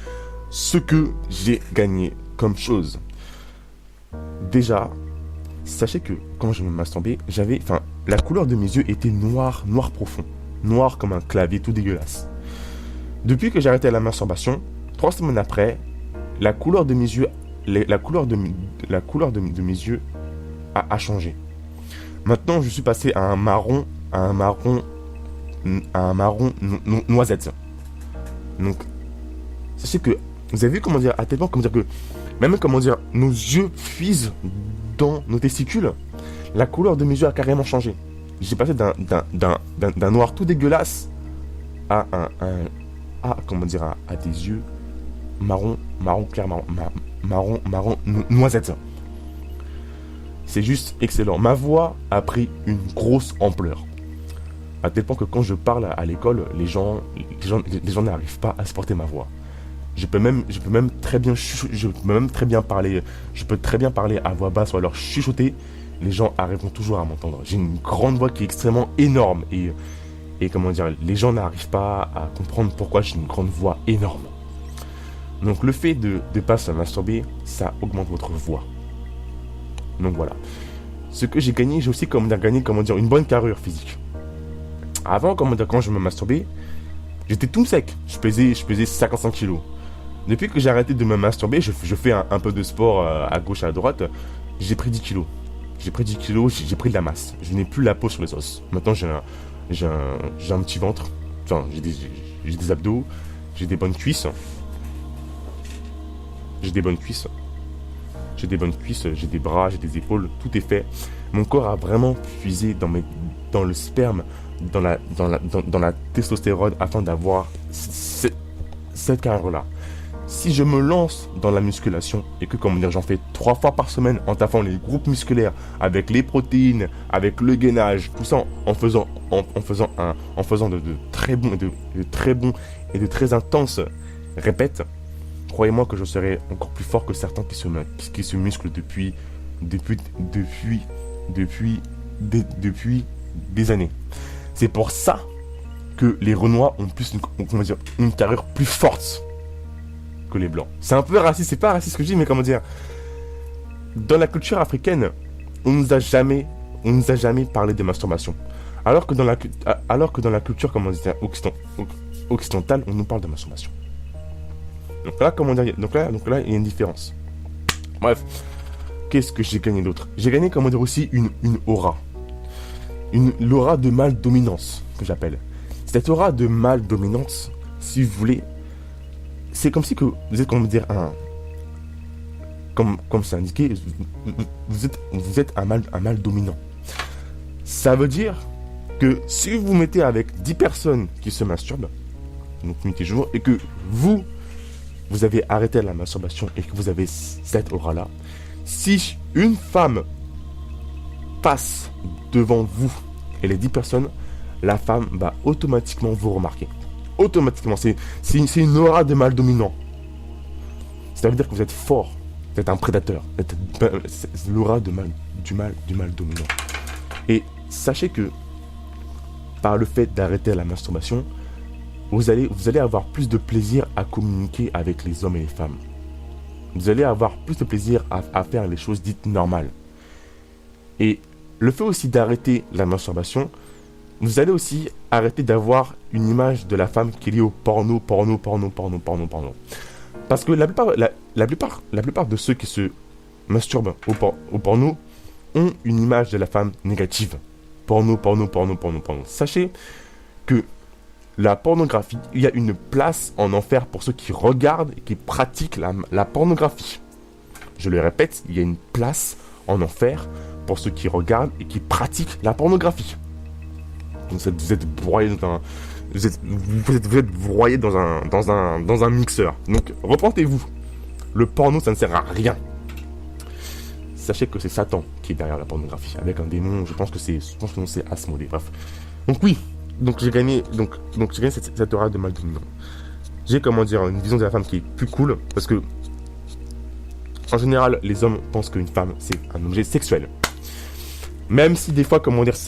ce que j'ai gagné comme chose. Déjà, sachez que quand je me masturbais, la couleur de mes yeux était noir profond. Noir comme un clavier tout dégueulasse. Depuis que j'ai arrêté la masturbation, 3 semaines après, la couleur de mes yeux, la couleur de mes yeux a changé. Maintenant, je suis passé à un marron noisette. Donc, sachez que, vous avez vu comment dire, à tel point, comment dire que, même comment dire, nos yeux fuisent dans nos testicules. La couleur de mes yeux a carrément changé. J'ai passé d'un noir tout dégueulasse à des yeux marron clair, marron noisette. C'est juste excellent. Ma voix a pris une grosse ampleur. À tel point que quand je parle à l'école, les gens n'arrivent pas à supporter ma voix. Je peux très bien parler à voix basse ou alors chuchoter. Les gens arriveront toujours à m'entendre. J'ai une grande voix qui est extrêmement énorme et comment dire, les gens n'arrivent pas à comprendre pourquoi j'ai une grande voix énorme. Donc le fait de pas se masturber, ça augmente votre voix. Donc voilà. Ce que j'ai gagné, j'ai aussi gagné une bonne carrure physique. Avant, quand je me masturbais, j'étais tout sec. Je pesais 55 kilos. Depuis que j'ai arrêté de me masturber, je fais un peu de sport à gauche et à droite, j'ai pris 10 kilos. J'ai pris de la masse. Je n'ai plus la peau sur les os. Maintenant, j'ai un petit ventre. Enfin, j'ai des abdos. J'ai des bonnes cuisses. J'ai des bras, j'ai des épaules. Tout est fait. Mon corps a vraiment puisé dans le sperme, dans la testostérone afin d'avoir cette carrière-là. Si je me lance dans la musculation et que j'en fais 3 fois par semaine en taffant les groupes musculaires avec les protéines, avec le gainage, tout ça en faisant de très bons et de très intenses répètes, croyez-moi que je serai encore plus fort que certains qui se musclent depuis des années. C'est pour ça que les Renois ont une carrure plus forte que les Blancs. C'est un peu raciste, c'est pas raciste ce que je dis, mais dans la culture africaine, on nous a jamais parlé de masturbation. Alors que dans la culture occidentale, on nous parle de masturbation. Donc là, il y a une différence. Bref, qu'est-ce que j'ai gagné d'autre? J'ai gagné, aussi une aura. L'aura de mâle dominance, que j'appelle. Cette aura de mâle dominance, si vous voulez, c'est comme si que vous êtes, comme c'est indiqué, vous êtes un mâle dominant. Ça veut dire que si vous vous mettez avec 10 personnes qui se masturbent, donc nuit et jour, et que vous avez arrêté la masturbation et que vous avez cette aura-là, si une femme passe devant vous et les 10 personnes, la femme va automatiquement vous remarquer. Automatiquement, c'est une aura de mâle dominant. Ça veut dire que vous êtes fort, vous êtes un prédateur, c'est l'aura du mâle dominant. Et sachez que par le fait d'arrêter la masturbation, vous allez avoir plus de plaisir à communiquer avec les hommes et les femmes. Vous allez avoir plus de plaisir à faire les choses dites normales. Et le fait aussi d'arrêter la masturbation, vous allez aussi arrêter d'avoir une image de la femme qui est liée au porno. Parce que la plupart de ceux qui se masturbent au porno ont une image de la femme négative. Porno. Sachez que la pornographie, il y a une place en enfer pour ceux qui regardent et qui pratiquent la pornographie. Je le répète, il y a une place en enfer pour ceux qui regardent et qui pratiquent la pornographie. Donc vous êtes broyé dans un... Vous êtes broyé dans un mixeur. Donc repentez-vous. Le porno, ça ne sert à rien. Sachez que c'est Satan qui est derrière la pornographie. Avec un démon, je pense que le nom c'est Asmodée. Bref. Donc oui. Donc j'ai gagné cette aura de Maldonado. J'ai une vision de la femme qui est plus cool. Parce que en général, les hommes pensent qu'une femme, c'est un objet sexuel. Même si des fois,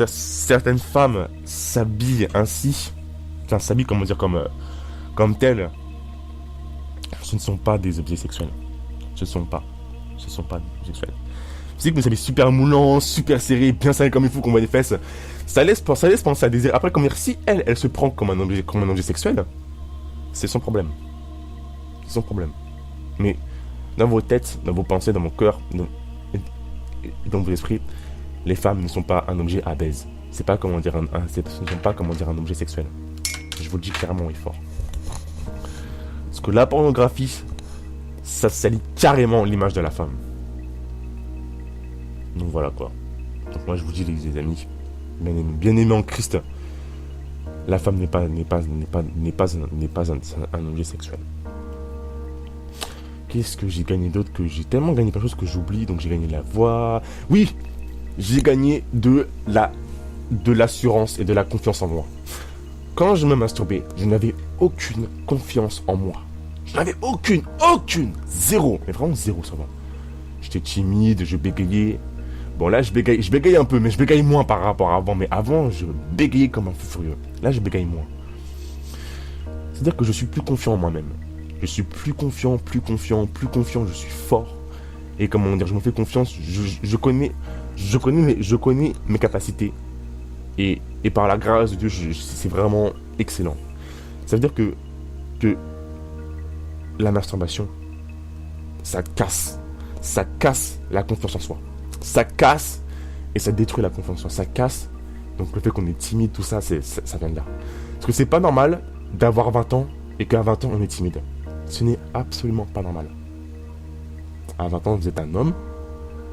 certaines femmes s'habillent ainsi, s'habillent, comme telles, ce ne sont pas des objets sexuels. Ce ne sont pas des objets sexuels. Vous savez que vous savez super moulant, super serré, bien serré comme il faut, qu'on voit des fesses. Ça laisse penser à des... Après, si elle se prend comme un objet sexuel, c'est son problème. C'est son problème. Mais dans vos têtes, dans vos pensées, dans vos cœurs, dans vos esprits, les femmes ne sont pas un objet à baise. Ce ne sont pas un objet sexuel. Je vous le dis clairement et fort. Parce que la pornographie, ça salit carrément l'image de la femme. Donc voilà quoi. Donc moi je vous dis les amis, bien aimés en Christ, la femme n'est pas un objet sexuel. Qu'est-ce que j'ai gagné d'autre? Que j'ai tellement gagné plein de choses que j'oublie. Donc j'ai gagné la voix. Oui, j'ai gagné de l'assurance et de la confiance en moi. Quand je me masturbais, je n'avais aucune confiance en moi. Je n'avais aucune, zéro, mais vraiment zéro, ça va. J'étais timide, je bégayais. Bon là je bégaye un peu, mais je bégaye moins par rapport à avant. Mais avant, je bégayais comme un fou furieux. Là je bégaye moins. C'est-à-dire que je suis plus confiant en moi-même. Je suis plus confiant, je suis fort. Et je me fais confiance, je connais mes capacités. Et par la grâce de Dieu, c'est vraiment excellent. Ça veut dire que la masturbation, ça casse la confiance en soi. Ça casse et ça détruit la confiance en soi. Ça casse, donc le fait qu'on est timide, tout ça, ça vient de là. Parce que c'est pas normal d'avoir 20 ans et qu'à 20 ans on est timide. Ce n'est absolument pas normal. À 20 ans, vous êtes un homme,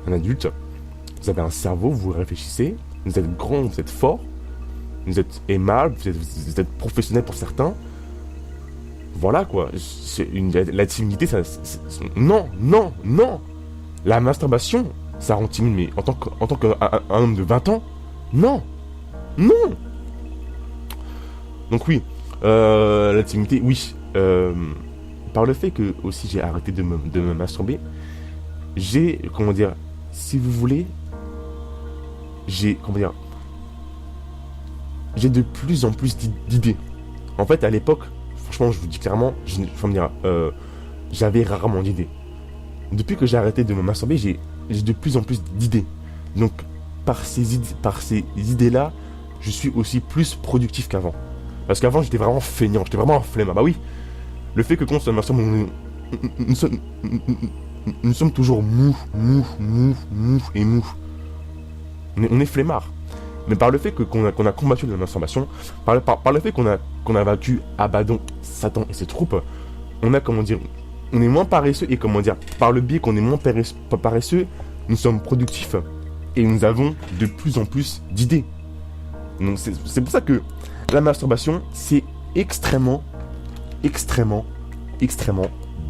un adulte, vous avez un cerveau, vous réfléchissez, vous êtes grand, vous êtes fort, vous êtes aimable, vous êtes professionnel pour certains. Voilà quoi. La timidité, non. La masturbation, ça rend timide, mais en tant qu'un homme de 20 ans, non. Donc oui, la timidité, oui. Par le fait que aussi j'ai arrêté de me masturber, j'ai, si vous voulez, j'ai de plus en plus d'idées. En fait, à l'époque, franchement, je vous dis clairement, j'avais rarement d'idées. Depuis que j'ai arrêté de me masturber, j'ai de plus en plus d'idées. Donc, par ces idées-là, je suis aussi plus productif qu'avant. Parce qu'avant, j'étais vraiment feignant, j'étais vraiment un flemmard. Bah oui, le fait que quand on se masturbe, nous sommes toujours mou. On est flemmard. Mais par le fait qu'on a combattu la masturbation, par le fait qu'on a vaincu Abaddon, Satan et ses troupes, on est moins paresseux et par le biais qu'on est moins paresseux, nous sommes productifs et nous avons de plus en plus d'idées. Donc c'est pour ça que la masturbation, c'est extrêmement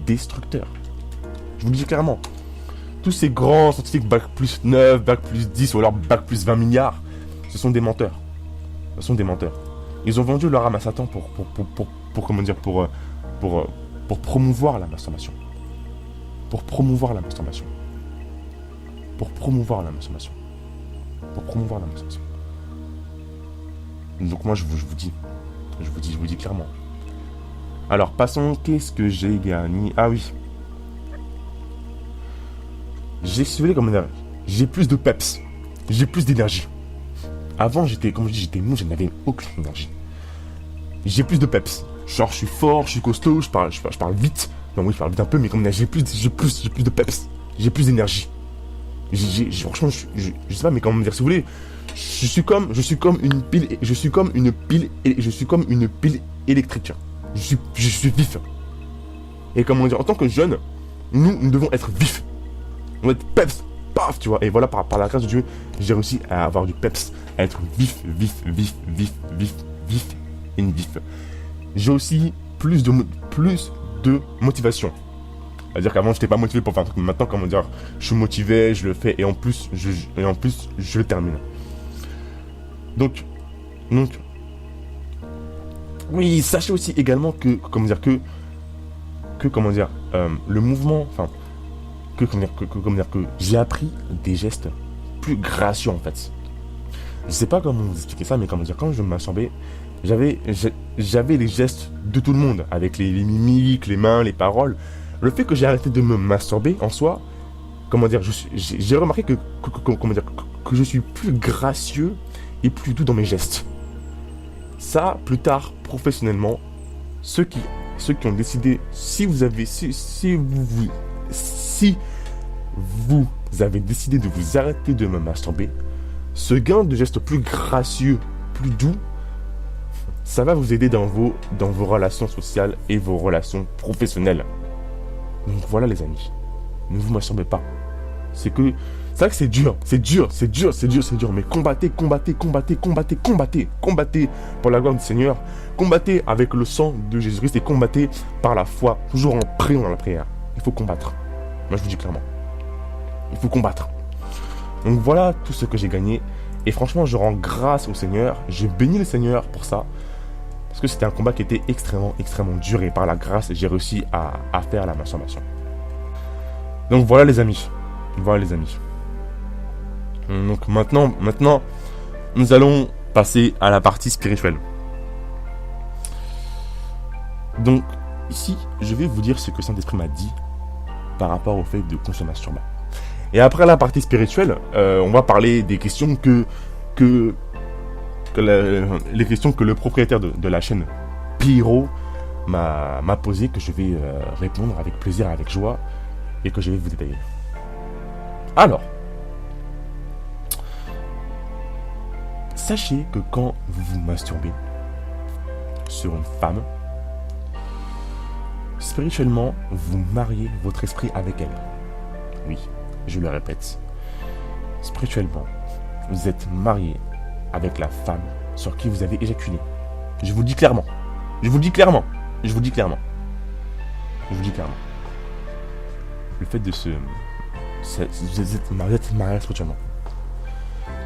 destructeur. Je vous le dis clairement. Tous ces grands scientifiques bac plus 9, bac plus 10 ou alors bac plus 20 milliards, ce sont des menteurs. Ils ont vendu leur âme à Satan pour promouvoir la masturbation. Donc moi je vous dis clairement. Alors passons, qu'est-ce que j'ai gagné? Ah oui. J'ai plus de peps. J'ai plus d'énergie. Avant j'étais mou, je n'avais aucune énergie. J'ai plus de peps. Genre je suis fort, je suis costaud, je parle vite. Non oui, je parle vite un peu, mais j'ai plus de peps. J'ai plus d'énergie. Franchement, je sais pas, mais comment dire, si vous voulez, je suis comme une pile, électrique. Je suis vif. Et comment dire, en tant que jeune, nous devons être vifs. On doit être peps, paf, tu vois. Et voilà, par la grâce de Dieu, j'ai réussi à avoir du peps, à être vif, et vif. J'ai aussi plus de motivation. C'est-à-dire qu'avant, je n'étais pas motivé pour faire un truc, mais maintenant, comment dire, je suis motivé, je le fais, et en plus, je le termine. Donc, oui, sachez aussi également que le mouvement, enfin, que j'ai appris des gestes plus gracieux en fait. Je sais pas comment vous expliquer ça, mais quand je me masturbais, j'avais les gestes de tout le monde, avec les mimiques, les mains, les paroles. Le fait que j'ai arrêté de me masturber en soi, j'ai remarqué que je suis plus gracieux et plus doux dans mes gestes. Ça, plus tard, professionnellement, ceux qui ont décidé, si vous avez décidé de vous arrêter de me masturber, ce gain de gestes plus gracieux, plus doux, ça va vous aider dans vos relations sociales et vos relations professionnelles. Donc voilà les amis, ne vous masturbez pas. C'est vrai que c'est dur, mais combattez pour la gloire du Seigneur, combattez avec le sang de Jésus-Christ et combattez par la foi, toujours en priant dans la prière. Il faut combattre, moi je vous dis clairement, il faut combattre. Donc voilà tout ce que j'ai gagné, et franchement je rends grâce au Seigneur, je bénis le Seigneur pour ça, parce que c'était un combat qui était extrêmement dur, et par la grâce j'ai réussi à faire la masturbation. Donc voilà les amis. Donc maintenant, nous allons passer à la partie spirituelle. Donc ici, je vais vous dire ce que Saint-Esprit m'a dit par rapport au fait de consommation. Et après la partie spirituelle, on va parler des questions les questions que le propriétaire de la chaîne Pyro m'a posé, que je vais répondre avec plaisir, avec joie, et que je vais vous détailler. Alors, sachez que quand vous vous masturbez sur une femme, spirituellement, vous mariez votre esprit avec elle. Oui, je le répète. Spirituellement, vous êtes marié avec la femme sur qui vous avez éjaculé. Je vous le dis clairement. Le fait de vous êtes marié spirituellement.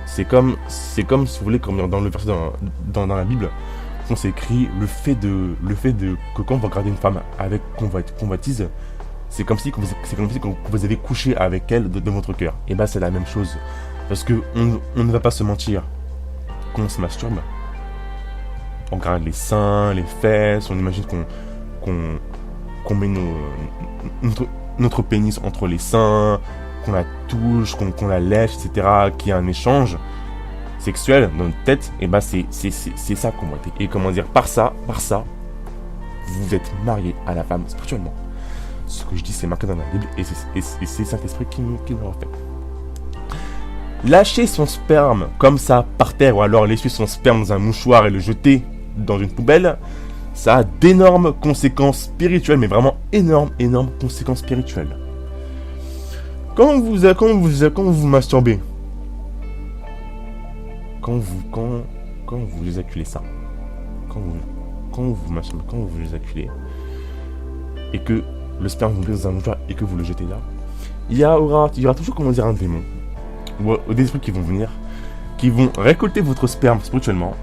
C'est comme si vous voulez, comme dans le verset dans la Bible, on s'écrit le fait de que quand vous regardez une femme avec convoitise, c'est comme si vous avez couché avec elle de votre cœur. Et bah c'est la même chose, parce que on ne va pas se mentir. Quand on se masturbe, on regarde les seins, les fesses, on imagine qu'on met notre pénis entre les seins, qu'on la touche, qu'on la lèche, etc., qu'il y a un échange sexuel dans notre tête. Et bah c'est ça qu'on voit. Et comment dire, par ça, vous êtes marié à la femme spirituellement. Ce que je dis, c'est marqué dans la Bible, et c'est Saint-Esprit qui nous refait. Lâcher son sperme comme ça par terre, ou alors laisser son sperme dans un mouchoir et le jeter dans une poubelle, ça a d'énormes conséquences spirituelles, mais vraiment énormes conséquences spirituelles. Quand vous masturbez, quand vous éjaculez ça, quand vous éjaculez, et que le sperme vous met dans un mouchoir et que vous le jetez là, il y aura toujours, un démon, ou des esprits qui vont venir, qui vont récolter votre sperme spirituellement,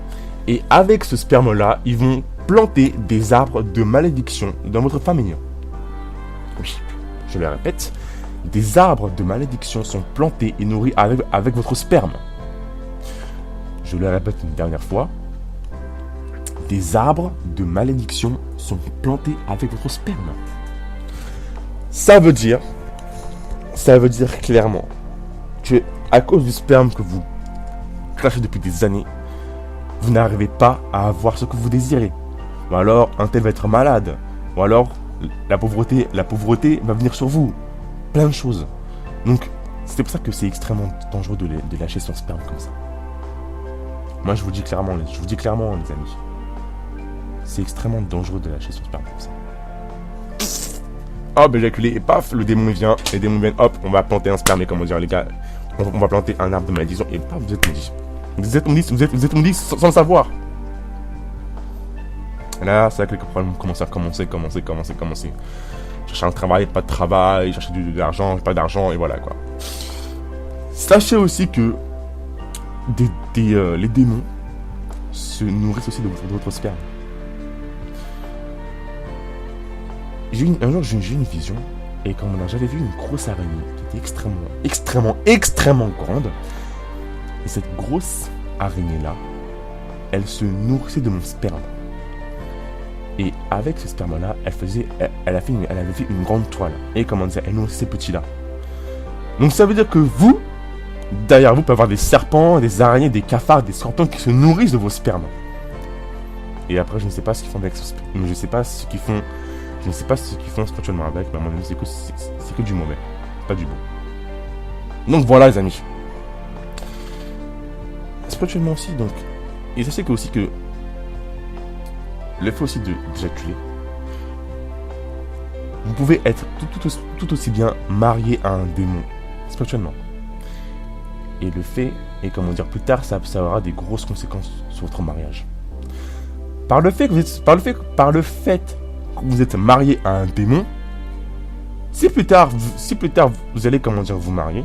et avec ce sperme là, ils vont planter des arbres de malédiction dans votre famille. Oui, je le répète, des arbres de malédiction sont plantés et nourris avec votre sperme. Je le répète une dernière fois, des arbres de malédiction sont plantés avec votre sperme. Ça veut dire clairement que à cause du sperme que vous crachez depuis des années, vous n'arrivez pas à avoir ce que vous désirez. Ou alors un tel va être malade. Ou alors la pauvreté va venir sur vous. Plein de choses. Donc C'est pour ça que c'est extrêmement dangereux de lâcher son sperme comme ça. Moi, je vous dis clairement, les amis. C'est extrêmement dangereux de lâcher son sperme comme ça. Hop, éjaculé, et paf, le démon vient. Les démons viennent, hop, on va planter un sperme, et comment dire, les gars, on va planter un arbre de malédiction, et paf, vous êtes maudits. Vous êtes maudits sans le savoir. Là, c'est là que les problèmes commencent à commencer. Chercher un travail, pas de travail, chercher de l'argent, pas d'argent, et voilà, quoi. Sachez aussi que les démons se nourrissent aussi de votre sperme. Un jour, j'ai eu une vision, et j'avais vu une grosse araignée qui était extrêmement grande. Et cette grosse araignée-là, elle se nourrissait de mon sperme. Et avec ce sperme-là, elle avait fait une grande toile. Et elle nourrissait ces petits-là. Donc ça veut dire que vous, derrière vous, pouvez avoir des serpents, des araignées, des cafards, des scorpions qui se nourrissent de vos spermes. Et après, je ne sais pas ce qu'ils font avec ce sperme. Je ne sais pas ce qu'ils font spirituellement avec, mais à mon avis, c'est que du mauvais, pas du bon. Donc voilà, les amis. Spirituellement aussi, donc. Et sachez que aussi que le fait aussi d'éjaculer, vous pouvez être tout aussi bien marié à un démon, spirituellement. Et le fait, et comment dire, plus tard, ça aura des grosses conséquences sur votre mariage. Par le fait que vous êtes marié à un démon, si plus tard vous allez, comment dire, vous marier,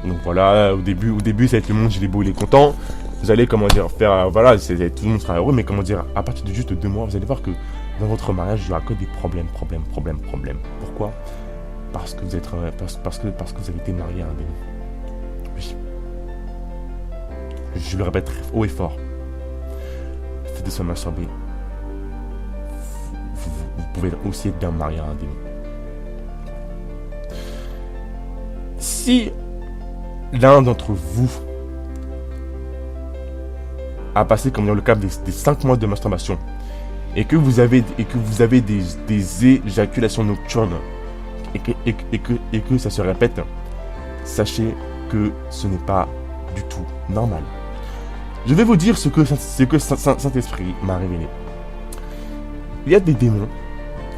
donc voilà, au début ça va être le monde, il est beau, il est content, vous allez, comment dire, faire, voilà, tout le monde sera heureux, mais comment dire, à partir de juste 2 mois, vous allez voir que dans votre mariage, il n'y aura que des problèmes. Pourquoi ? Parce que vous avez été marié à un démon. Oui. Je le répète haut et fort. Le fait de se masturber, vous pouvez aussi être bien marié à un démon. Si l'un d'entre vous a passé, comme dans le cap des 5 mois de masturbation, et que vous avez des éjaculations nocturnes, et que ça se répète, sachez que ce n'est pas du tout normal. Je vais vous dire ce que Saint-Esprit m'a révélé. Il y a des démons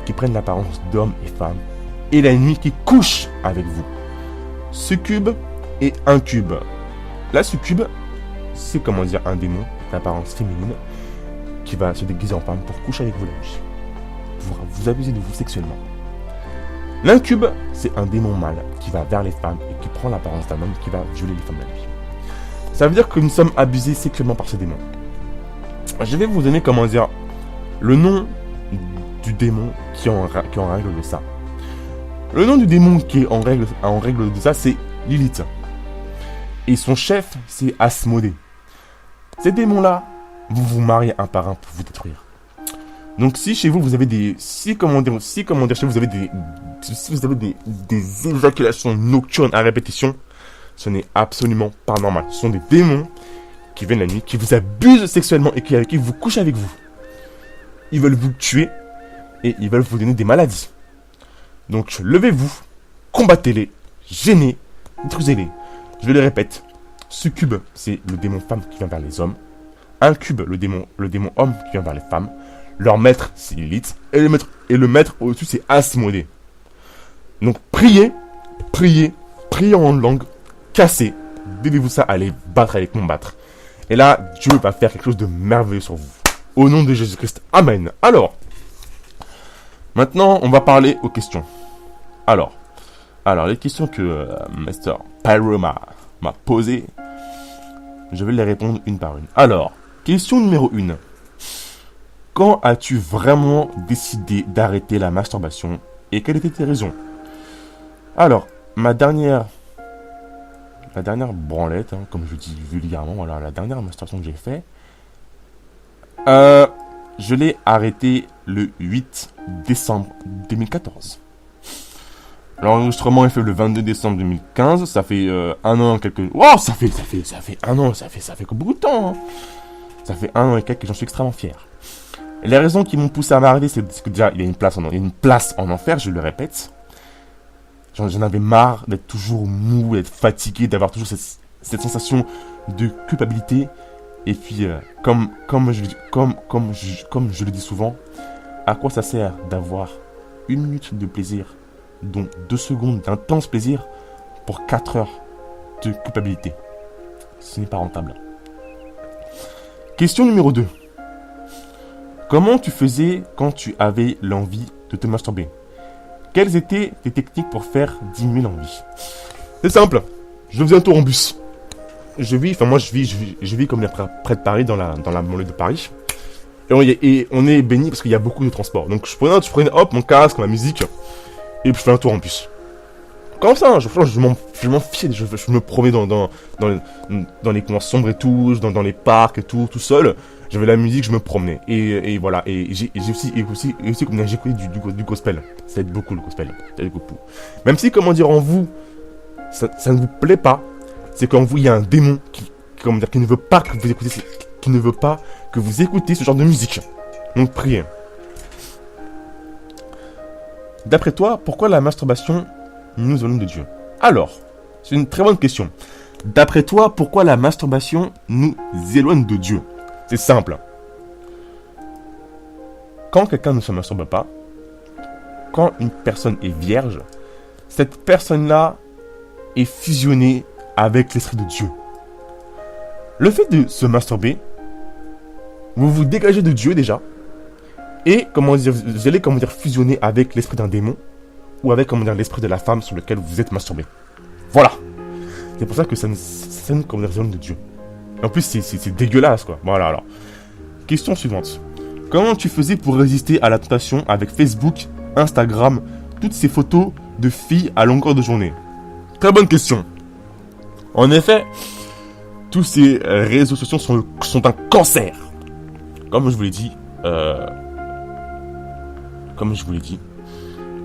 qui prennent l'apparence d'hommes et femmes, et la nuit qui couchent avec vous. Succube et incube. La succube, c'est, comment dire, un démon d'apparence féminine qui va se déguiser en femme pour coucher avec vous la nuit, pour vous abuser de vous sexuellement. L'incube, c'est un démon mâle qui va vers les femmes et qui prend l'apparence d'un homme qui va violer les femmes la nuit. Ça veut dire que nous sommes abusés sexuellement par ce démon. Je vais vous donner, comment dire, le nom du démon qui est en règle de ça. Le nom du démon qui est en règle de ça, c'est Lilith. Et son chef, c'est Asmodée. Ces démons-là, vous vous mariez un par un pour vous détruire. Donc si chez vous, vous avez si vous avez des éjaculations nocturnes à répétition, ce n'est absolument pas normal. Ce sont des démons qui viennent la nuit, qui vous abusent sexuellement et qui vous couchent avec vous. Ils veulent vous tuer et ils veulent vous donner des maladies. Donc levez-vous, combattez-les, gênez, détruisez-les. Je le répète, succube, c'est le démon femme qui vient vers les hommes. Incube, le démon homme qui vient vers les femmes. Leur maître, c'est Lilith. Et le maître au-dessus, c'est Asmodée. Donc priez en langue, cassez. Donnez-vous ça à les battre, à les combattre. Et là, Dieu va faire quelque chose de merveilleux sur vous. Au nom de Jésus-Christ. Amen. Alors, maintenant, on va parler aux questions. Alors, les questions que Master Pyro m'a posées, je vais les répondre une par une. Alors, question numéro 1. Quand as-tu vraiment décidé d'arrêter la masturbation et quelles étaient tes raisons? Alors, la dernière branlette, comme je dis vulgairement, voilà, la dernière masturbation que j'ai fait, je l'ai arrêtée le 8 décembre 2014. L'enregistrement est fait le 22 décembre 2015, ça fait un an et quelques... Wow, ça fait un an, ça fait beaucoup de temps. Ça fait 1 an et quelques et j'en suis extrêmement fier. Et les raisons qui m'ont poussé à m'arrêter, c'est que déjà, il y a une place en enfer, je le répète. J'en avais marre d'être toujours mou, d'être fatigué, d'avoir toujours cette sensation de culpabilité. Et puis, comme je le dis souvent, à quoi ça sert d'avoir 1 minute de plaisir, dont 2 secondes d'intense plaisir, pour 4 heures de culpabilité? Ce n'est pas rentable. Question numéro 2. Comment tu faisais quand tu avais l'envie de te masturber? Quelles étaient tes techniques pour faire diminuer l'envie? C'est simple. Je faisais un tour en bus. Je vis comme près de Paris, dans la banlieue de Paris. Et on est béni parce qu'il y a beaucoup de transports. Donc je prenais hop, mon casque, ma musique, et je fais un tour en bus. Comme ça, hein, je m'en fichais. Je me promenais dans les coins sombres et tout, dans les parcs et tout seul. J'avais la musique, je me promenais. Et voilà. Et j'ai aussi comme j'écoutais du gospel. Ça aide beaucoup le gospel. Ça aide beaucoup. Même si, comment dire, en vous, ça ne vous plaît pas, c'est qu'en vous, il y a un démon qui ne veut pas que vous écoutiez, qui ne veut pas que vous écoutez ce genre de musique. Donc priez. D'après toi, pourquoi la masturbation nous éloigne de Dieu? Alors, c'est une très bonne question. D'après toi, pourquoi la masturbation nous éloigne de Dieu? C'est simple. Quand quelqu'un ne se masturbe pas, quand une personne est vierge, cette personne-là est fusionnée avec l'Esprit de Dieu. Le fait de se masturber, vous vous dégagez de Dieu déjà, et vous allez fusionner avec l'esprit d'un démon, ou avec l'esprit de la femme sur lequel vous êtes masturbé. Voilà. C'est pour ça que ça nous éloigne de Dieu. En plus, c'est dégueulasse, quoi. Voilà, alors. Question suivante. Comment tu faisais pour résister à la tentation avec Facebook, Instagram, toutes ces photos de filles à longueur de journée? Très bonne question. En effet, tous ces réseaux sociaux sont un cancer. Comme je vous l'ai dit,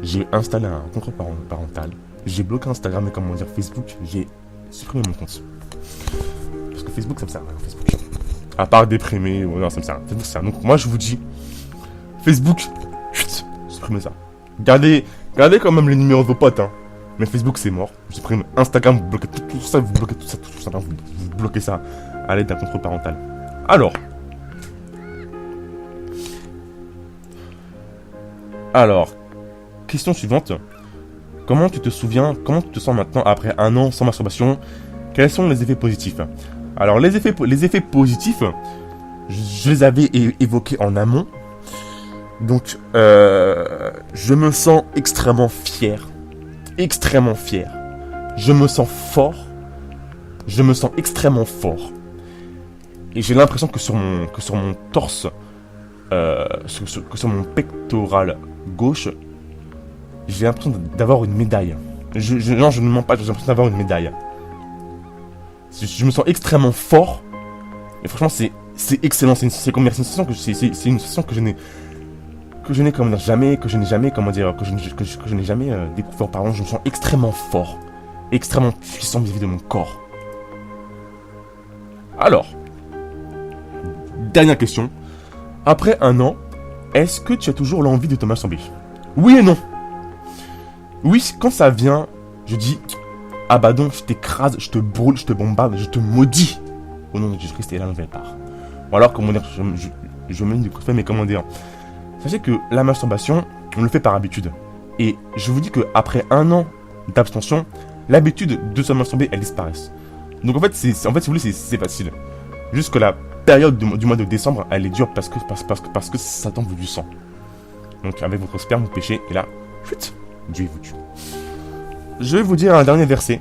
j'ai installé un contrôle parental. J'ai bloqué Instagram et Facebook. J'ai supprimé mon compte. Parce que Facebook, ça me sert à rien. Facebook. À part déprimer, non, ça me sert à rien. Facebook, ça. Donc moi, je vous dis, Facebook, supprimez ça. Gardez quand même les numéros de vos potes, hein. Mais Facebook, c'est mort. Je supprime Instagram, vous bloquez tout ça, vous bloquez ça à l'aide d'un contrôle parental. Alors, question suivante. Comment tu te sens maintenant après 1 an sans masturbation? Quels sont les effets positifs? Alors, les effets positifs, je les avais évoqués en amont. Donc, je me sens extrêmement fier. Je me sens fort. Je me sens extrêmement fort. Et j'ai l'impression que sur mon torse, que sur mon pectoral gauche, j'ai l'impression d'avoir une médaille. Non, je ne mens pas, j'ai l'impression d'avoir une médaille. Je me sens extrêmement fort. Et franchement, c'est excellent. C'est une sensation que je n'ai jamais découvert auparavant. Je me sens extrêmement fort, extrêmement puissant vis-à-vis de mon corps. Alors, dernière question. Après 1 an, est-ce que tu as toujours l'envie de te masturber? Oui et non. Oui, quand ça vient, je dis Abaddon, je t'écrase, je te brûle, je te bombarde, je te maudis au nom de Jésus-Christ et la nouvelle part. Ou alors, je mène du coup de fait, mais comment dire, sachez que la masturbation, on le fait par habitude. Et je vous dis qu'après 1 an d'abstention, l'habitude de se masturber, elle disparaît. Donc en fait, si vous voulez, c'est facile. Jusque la période du mois de décembre, elle est dure parce que Satan veut du sang. Donc avec votre sperme, vous péchez, et là, chut, Dieu vous tue. Je vais vous dire un dernier verset.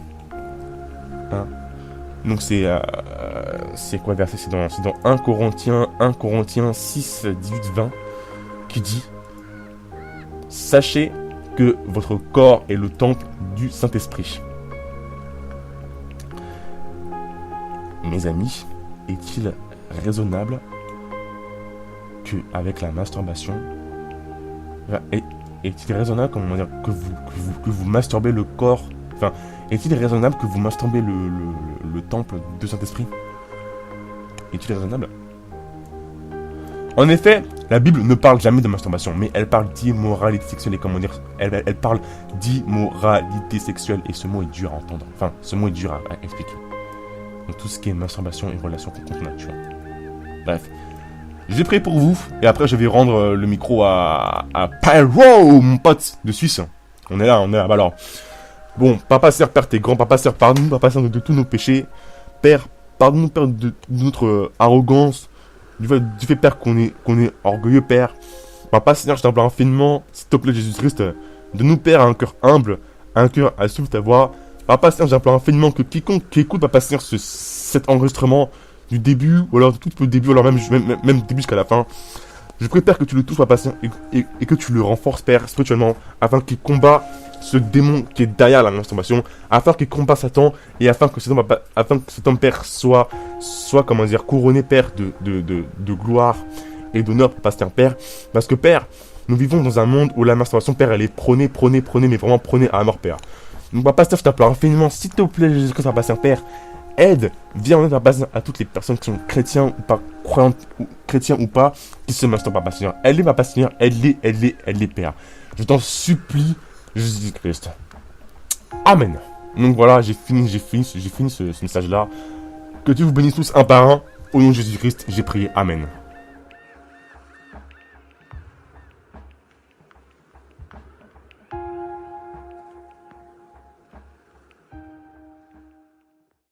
Hein. Donc c'est quoi le verset? C'est dans 1 Corinthiens 6, 18, 20, qui dit: Sachez que votre corps est le temple du Saint-Esprit. Mes amis, est-il raisonnable que avec la masturbation, est-il raisonnable que vous masturbez le corps, enfin, est-il raisonnable que vous masturbez le temple du Saint-Esprit? Est-il raisonnable? En effet, la Bible ne parle jamais de masturbation, mais elle parle d'immoralité sexuelle et comment dire, elle parle d'immoralité sexuelle et ce mot est dur à entendre. Enfin, ce mot est dur à expliquer. Donc tout ce qui est masturbation et relation contre nature. Bref, j'ai prié pour vous et après je vais rendre le micro à Pyro, mon pote de Suisse. On est là. Bah alors, bon, papa, sœur, père, tes grands, papa, sœur, pardonne-nous, papa, sœur, de tous nos péchés. Père, pardonne-nous, père, de notre arrogance. Du fait, Père, qu'on est orgueilleux, Père. Papa, Seigneur, je t'implore infiniment, s'il te plaît, Jésus-Christ, de nous, Père, un cœur humble, un cœur à suivre ta voix. Papa, Seigneur, j'implore infiniment que quiconque qui écoute, Papa, Seigneur, cet enregistrement du début, ou alors tout le début, ou alors même début jusqu'à la fin, je prie, Père, que tu le touches, Papa, Seigneur, et que tu le renforces, Père, spirituellement, afin qu'il combat ce démon qui est derrière la masturbation, afin qu'il combat Satan, et afin que cet homme, Père, soit comment dire, couronné, Père, de gloire et d'honneur, Pasteur Père. Parce que, Père, nous vivons dans un monde où la masturbation, Père, elle est prônée, mais vraiment prônée à mort, Père. Donc, Pasteur, je t'implore infiniment, s'il te plaît, Jésus-Christ, Pasteur Père, viens en aide à toutes les personnes qui sont chrétiens ou pas, croyantes, ou chrétiens ou pas, qui se masturbent, Papa Seigneur. Aide-les, Papa Seigneur, aide-les, Père. Je t'en supplie, Jésus-Christ. Amen. Donc voilà, j'ai fini ce message-là. Que Dieu vous bénisse tous un par un. Au nom de Jésus-Christ, j'ai prié. Amen.